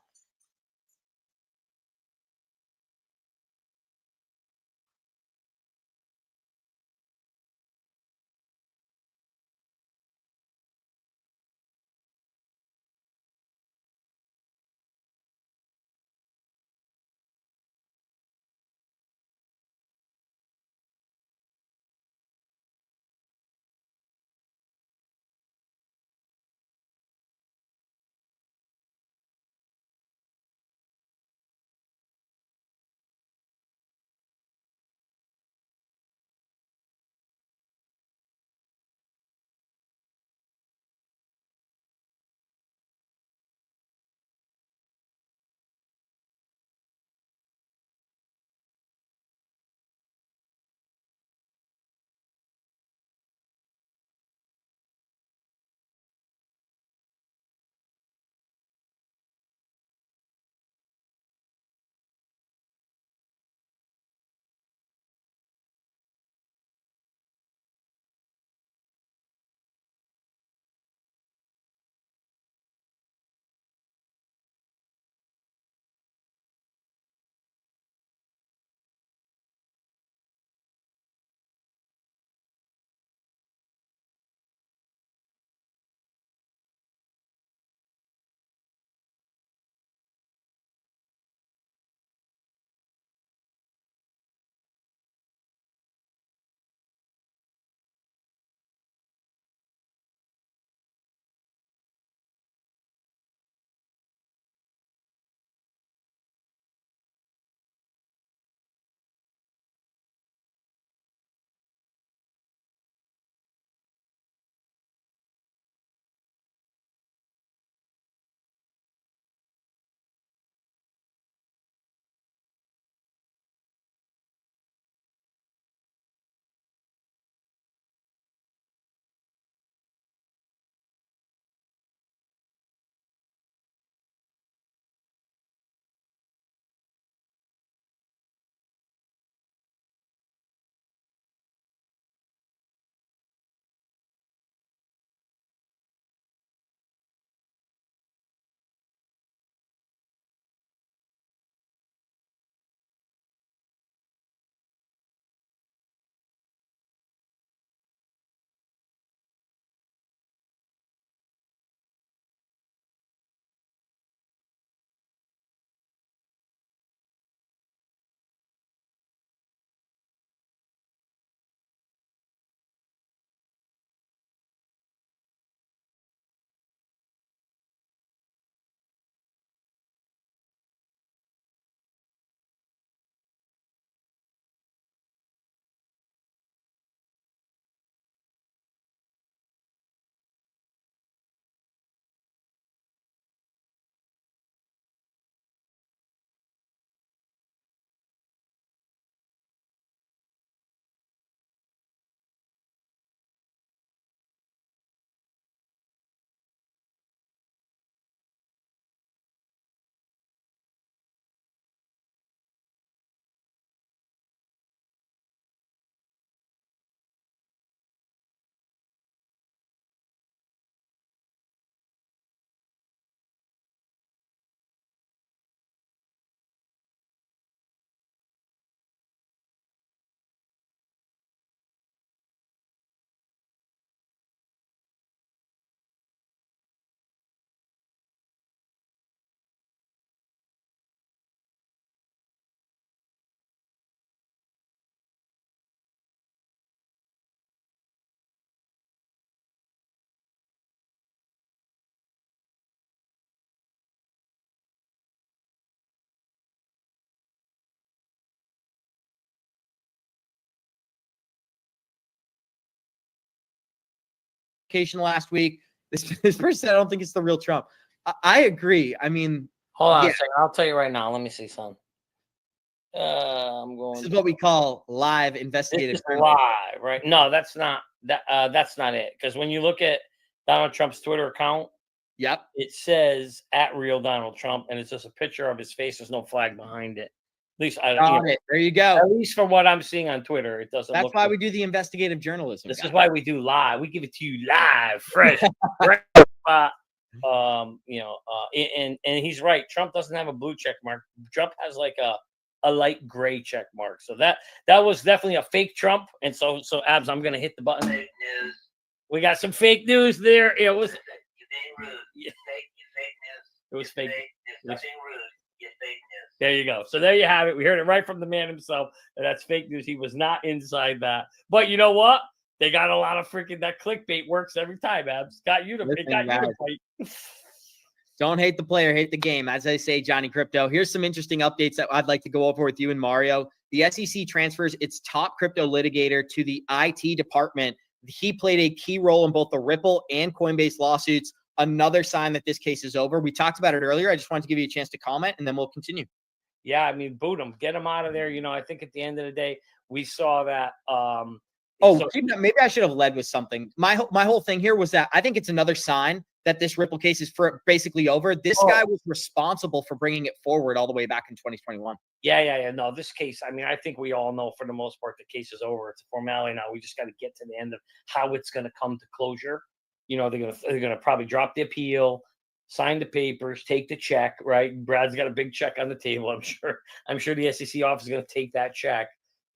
B: last week. This person said, I don't think it's the real Trump. I agree. I mean,
C: hold on a second. I'll tell you right now. Let me see something. I'm going.
B: This is what we call live investigative.
C: Live, right? No, that's not that. That's not it. Because when you look at Donald Trump's Twitter account,
B: yep,
C: it says @real Donald Trump, and it's just a picture of his face. There's no flag behind it. At least I
B: got it. There you go.
C: At least from what I'm seeing on Twitter, it doesn't.
B: That's why we do the investigative journalism.
C: This is why we do live. We give it to you live, fresh. And he's right. Trump doesn't have a blue check mark. Trump has like a light gray check mark. So that was definitely a fake Trump. And so Abs, I'm gonna hit the button. Fake news. We got some fake news there. It was fake news. It was fake. It was fake news. There you go. So there you have it. We heard it right from the man himself. And that's fake news. He was not inside that. But you know what? They got a lot of freaking that clickbait works every time, Abs. Got you to fight.
B: Don't hate the player, hate the game. As I say, Johnny Crypto. Here's some interesting updates that I'd like to go over with you and Mario. The SEC transfers its top crypto litigator to the IT department. He played a key role in both the Ripple and Coinbase lawsuits. Another sign that this case is over. We talked about it earlier. I just wanted to give you a chance to comment, and then we'll continue.
C: Yeah, I mean, boot him. Get him out of there. You know, I think at the end of the day, we saw that.
B: Maybe I should have led with something. My whole thing here was that I think it's another sign that this Ripple case is basically over. This guy was responsible for bringing it forward all the way back in 2021.
C: Yeah. No, this case, I mean, I think we all know for the most part the case is over. It's a formality now. We just got to get to the end of how it's going to come to closure. You know, they're gonna probably drop the appeal, sign the papers, take the check, right? Brad's got a big check on the table. I'm sure the SEC office is gonna take that check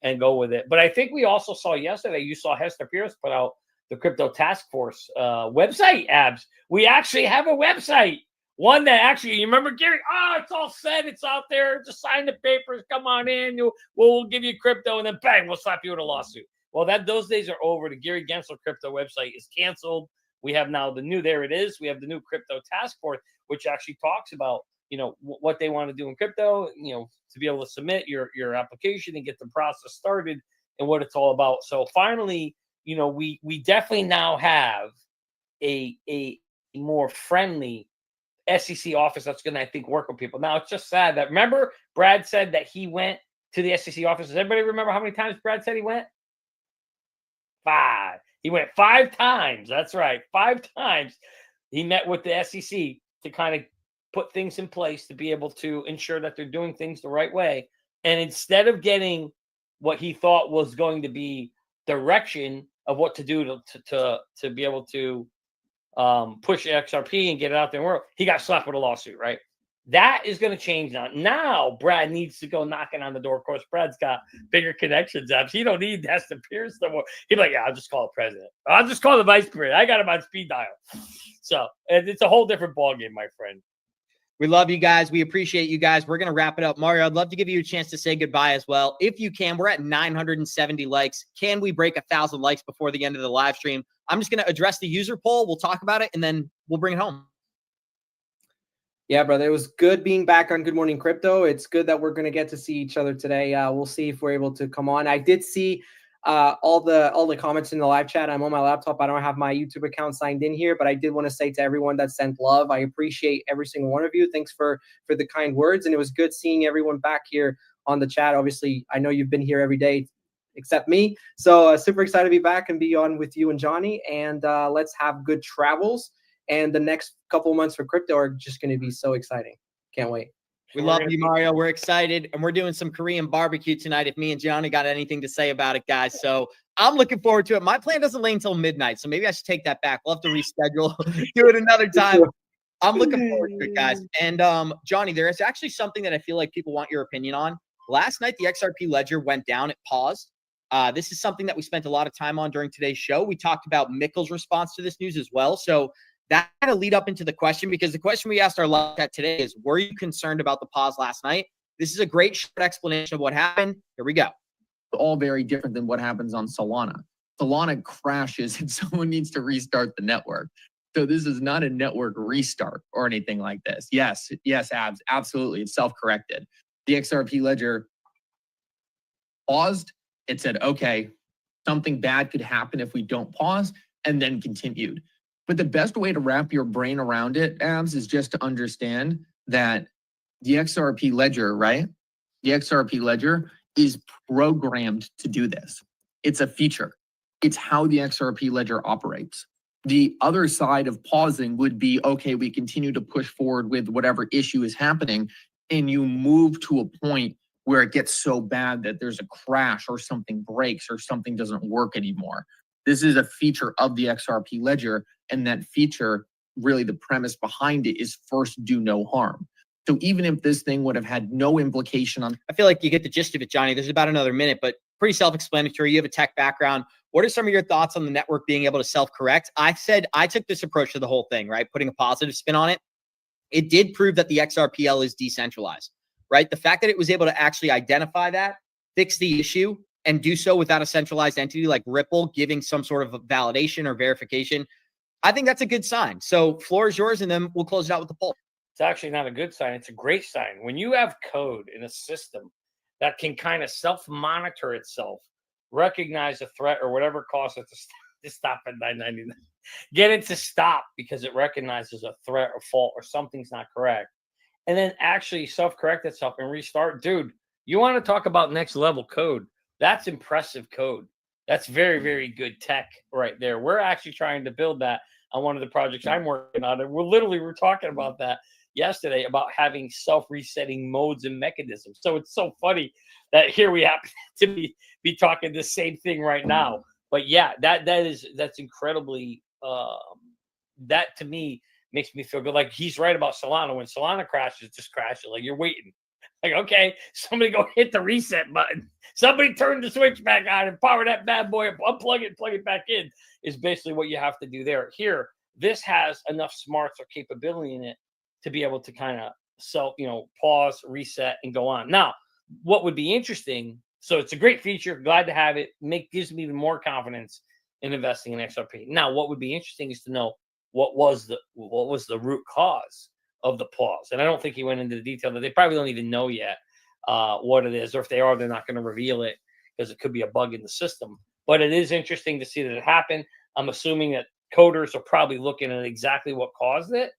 C: and go with it. But I think we also saw yesterday, you saw Hester Pierce put out the Crypto Task Force website, Abs. We actually have a website. One that actually, you remember, Gary? Oh, it's all set. It's out there. Just sign the papers. Come on in. We'll give you crypto, and then bang, we'll slap you with a lawsuit. Well, those days are over. The Gary Gensler crypto website is canceled. We have now there it is. We have the new Crypto Task Force, which actually talks about, you know, what they want to do in crypto, you know, to be able to submit your application and get the process started and what it's all about. So finally, you know, we definitely now have a more friendly SEC office that's going to, I think, work with people. Now, it's just sad that, remember, Brad said that he went to the SEC office. Does everybody remember how many times Brad said he went? 5. He went 5 times. That's right. 5 times he met with the SEC to kind of put things in place to be able to ensure that they're doing things the right way. And instead of getting what he thought was going to be direction of what to do to be able to push XRP and get it out there in the world, he got slapped with a lawsuit, right? That is going to change now. Now Brad needs to go knocking on the door. Of course, Brad's got bigger connections. He don't need Hester Pierce no more. He's like, yeah, I'll just call the president. I'll just call the vice president. I got him on speed dial. So it's a whole different ballgame, my friend.
B: We love you guys. We appreciate you guys. We're going to wrap it up. Mario, I'd love to give you a chance to say goodbye as well. If you can, we're at 970 likes. Can we break 1,000 likes before the end of the live stream? I'm just going to address the user poll. We'll talk about it, and then we'll bring it home.
D: Yeah, brother, it was good being back on Good Morning Crypto. It's good that we're going to get to see each other today. We'll see if we're able to come on. I did see all the comments in the live chat. I'm on my laptop. I don't have my YouTube account signed in here, but I did want to say to everyone that sent love, I appreciate every single one of you. Thanks for the kind words, and it was good seeing everyone back here on the chat. Obviously, I know you've been here every day except me, so super excited to be back and be on with you and Johnny, and let's have good travels. And the next couple of months for crypto are just going to be so exciting. Can't wait.
B: We love you, Mario. We're excited. And we're doing some Korean barbecue tonight if me and Johnny got anything to say about it, guys. So I'm looking forward to it. My plan doesn't lay until midnight, so maybe I should take that back. We'll have to reschedule, do it another time. I'm looking forward to it, guys. And Johnny, there is actually something that I feel like people want your opinion on. Last night, the XRP ledger went down. It paused. This is something that we spent a lot of time on during today's show. We talked about Mikkel's response to this news as well. So that kind of lead up into the question, because the question we asked our live chat today is, were you concerned about the pause last night? This is a great short explanation of what happened. Here we go.
E: All very different than what happens on Solana. Solana crashes and someone needs to restart the network. So this is not a network restart or anything like this. Yes, Abs, absolutely. It's self-corrected. The XRP ledger paused. It said, okay, something bad could happen if we don't pause. and then continued. But the best way to wrap your brain around it, Abs, is just to understand that the XRP ledger, right? The XRP ledger is programmed to do this. It's a feature. It's how the XRP ledger operates. The other side of pausing would be, okay, we continue to push forward with whatever issue is happening, and you move to a point where it gets so bad that there's a crash or something breaks or something doesn't work anymore. This is a feature of the XRP ledger, and that feature, really the premise behind it, is first do no harm. So even if this thing would have had no implication on...
B: I feel like you get the gist of it, Johnny. There's about another minute, but pretty self-explanatory. You have a tech background. What are some of your thoughts on the network being able to self-correct? I said I took this approach to the whole thing, right? Putting a positive spin on it. It did prove that the XRPL is decentralized, right? The fact that it was able to actually identify that, fix the issue, and do so without a centralized entity like Ripple giving some sort of validation or verification, I think that's a good sign. So floor is yours, and then we'll close it out with the poll.
C: It's actually not a good sign. It's a great sign. When you have code in a system that can kind of self-monitor itself, recognize a threat or whatever caused it to stop at 999, get it to stop because it recognizes a threat or fault or something's not correct, and then actually self-correct itself and restart. Dude, you want to talk about next level code? That's impressive code. That's very, very good tech right there. We're actually trying to build that on one of the projects I'm working on. And we're talking about that yesterday, about having self-resetting modes and mechanisms. So it's so funny that here we happen to be talking the same thing right now. But yeah, that's incredibly that to me makes me feel good. Like he's right about Solana. When Solana crashes, just crashes. Like you're waiting. Like, okay, somebody go hit the reset button. Somebody turn the switch back on and power that bad boy up, unplug it, plug it back in, is basically what you have to do there. Here, this has enough smarts or capability in it to be able to kind of pause, reset, and go on. Now, what would be interesting, so it's a great feature, glad to have it, gives me even more confidence in investing in XRP. Now, what would be interesting is to know what was the root cause of the pause. And I don't think he went into the detail that they probably don't even know yet what it is, or if they are, they're not going to reveal it because it could be a bug in the system. But it is interesting to see that it happened. I'm assuming that coders are probably looking at exactly what caused it,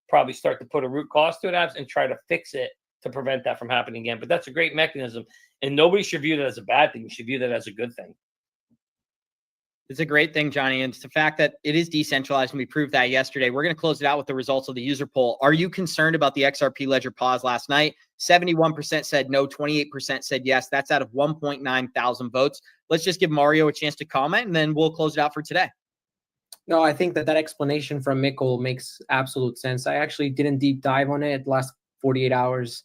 C: probably start to put a root cause to it and try to fix it to prevent that from happening again. But that's a great mechanism, and nobody should view that as a bad thing. You should view that as a good thing.
B: It's a great thing, Johnny. And it's the fact that it is decentralized, and we proved that yesterday. We're going to close it out with the results of the user poll. Are you concerned about the XRP ledger pause last night? 71% said no, 28% said yes. That's out of 1.9 thousand votes. Let's just give Mario a chance to comment, and then we'll close it out for today.
D: No, I think that explanation from Mikkel makes absolute sense. I actually didn't deep dive on it. The last 48 hours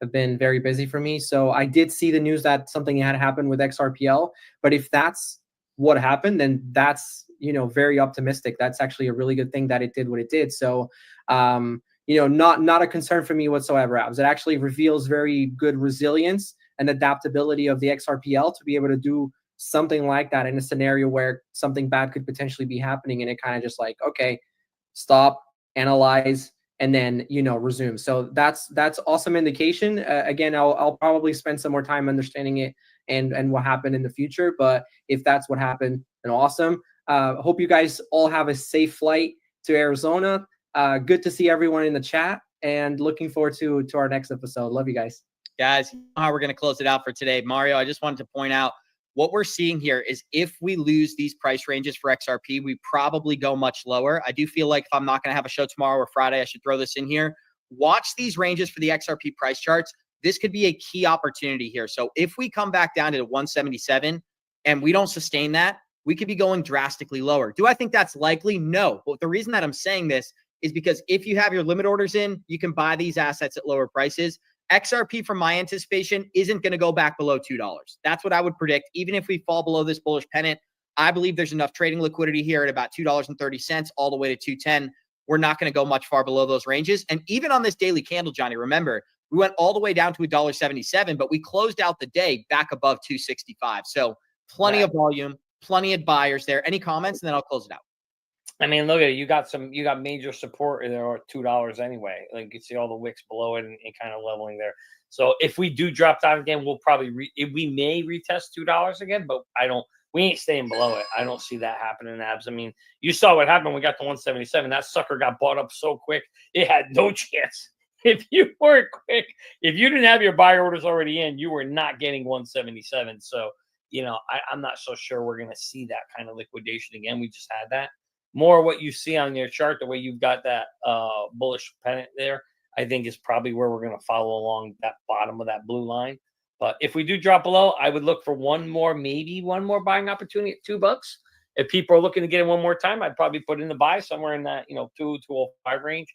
D: have been very busy for me. So I did see the news that something had happened with XRPL. But if that's what happened, then that's, very optimistic. That's actually a really good thing that it did what it did. So, not a concern for me whatsoever, Abs. It actually reveals very good resilience and adaptability of the XRPL to be able to do something like that in a scenario where something bad could potentially be happening, and it kind of just like, okay, stop, analyze, and then resume. So that's awesome indication. Again, I'll probably spend some more time understanding it and what happened in the future, but if that's what happened, then awesome. Hope you guys all have a safe flight to Arizona. Good to see everyone in the chat, and looking forward to our next episode. Love you guys.
B: Guys, you know how we're going to close it out for today. Mario, I just wanted to point out what we're seeing here is if we lose these price ranges for XRP, we probably go much lower. I do feel like if I'm not going to have a show tomorrow or Friday, I should throw this in here. Watch these ranges for the XRP price charts. This could be a key opportunity here. So if we come back down to the 177 and we don't sustain that, we could be going drastically lower. Do I think that's likely? No. But the reason that I'm saying this is because if you have your limit orders in, you can buy these assets at lower prices. XRP, from my anticipation, isn't going to go back below $2. That's what I would predict. Even if we fall below this bullish pennant, I believe there's enough trading liquidity here at about $2.30 all the way to $2.10. We're not going to go much far below those ranges. And even on this daily candle, Johnny, remember, we went all the way down to $1.77, but we closed out the day back above $2.65. So plenty of volume, plenty of buyers there. Any comments? And then I'll close it out.
C: I mean, look at it. You got major support there at $2 anyway. Like you can see all the wicks below it and kind of leveling there. So if we do drop down again, we'll probably we may retest $2 again, but I don't We ain't staying below it. I don't see that happening, Abs. I mean, you saw what happened when we got to 177. That sucker got bought up so quick, it had no chance. If you weren't quick, if you didn't have your buy orders already in, you were not getting 177. So, I'm not so sure we're going to see that kind of liquidation again. We just had that. More what you see on your chart, the way you've got that bullish pennant there, I think is probably where we're going to follow along that bottom of that blue line. But if we do drop below, I would look for maybe one more buying opportunity at $2. If people are looking to get in one more time, I'd probably put in the buy somewhere in that 205 range.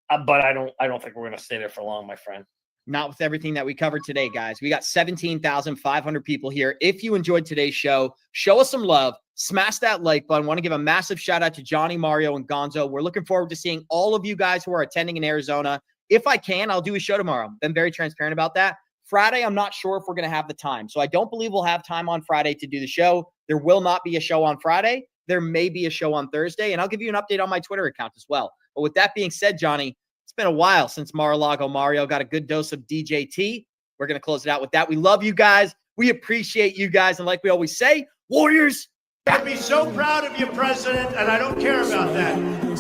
C: But I don't think we're going to stay there for long, my friend.
B: Not with everything that we covered today, guys. We got 17,500 people here. If you enjoyed today's show, show us some love. Smash that like button. Want to give a massive shout out to Johnny, Mario, and Gonzo. We're looking forward to seeing all of you guys who are attending in Arizona. If I can, I'll do a show tomorrow. Been very transparent about that. Friday, I'm not sure if we're going to have the time. So I don't believe we'll have time on Friday to do the show. There will not be a show on Friday. There may be a show on Thursday, and I'll give you an update on my Twitter account as well. But with that being said, Johnny, it's been a while since Mar-a-Lago Mario got a good dose of DJT. We're going to close it out with that. We love you guys. We appreciate you guys. And like we always say, Warriors.
F: I'd be so proud of you, President, and I don't care about that.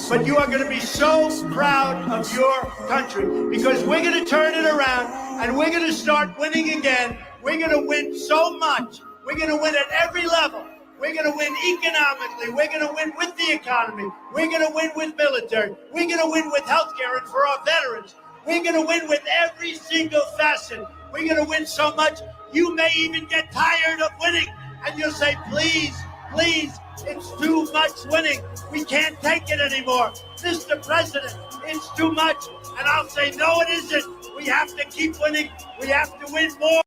F: But you are going to be so proud of your country because we're going to turn it around and we're going to start winning again. We're going to win so much. We're going to win at every level. We're going to win economically. We're going to win with the economy. We're going to win with military. We're going to win with healthcare and for our veterans. We're going to win with every single facet. We're going to win so much, you may even get tired of winning. And you'll say, please, it's too much winning. We can't take it anymore. Mr. President, it's too much. And I'll say, no, it isn't. We have to keep winning. We have to win more.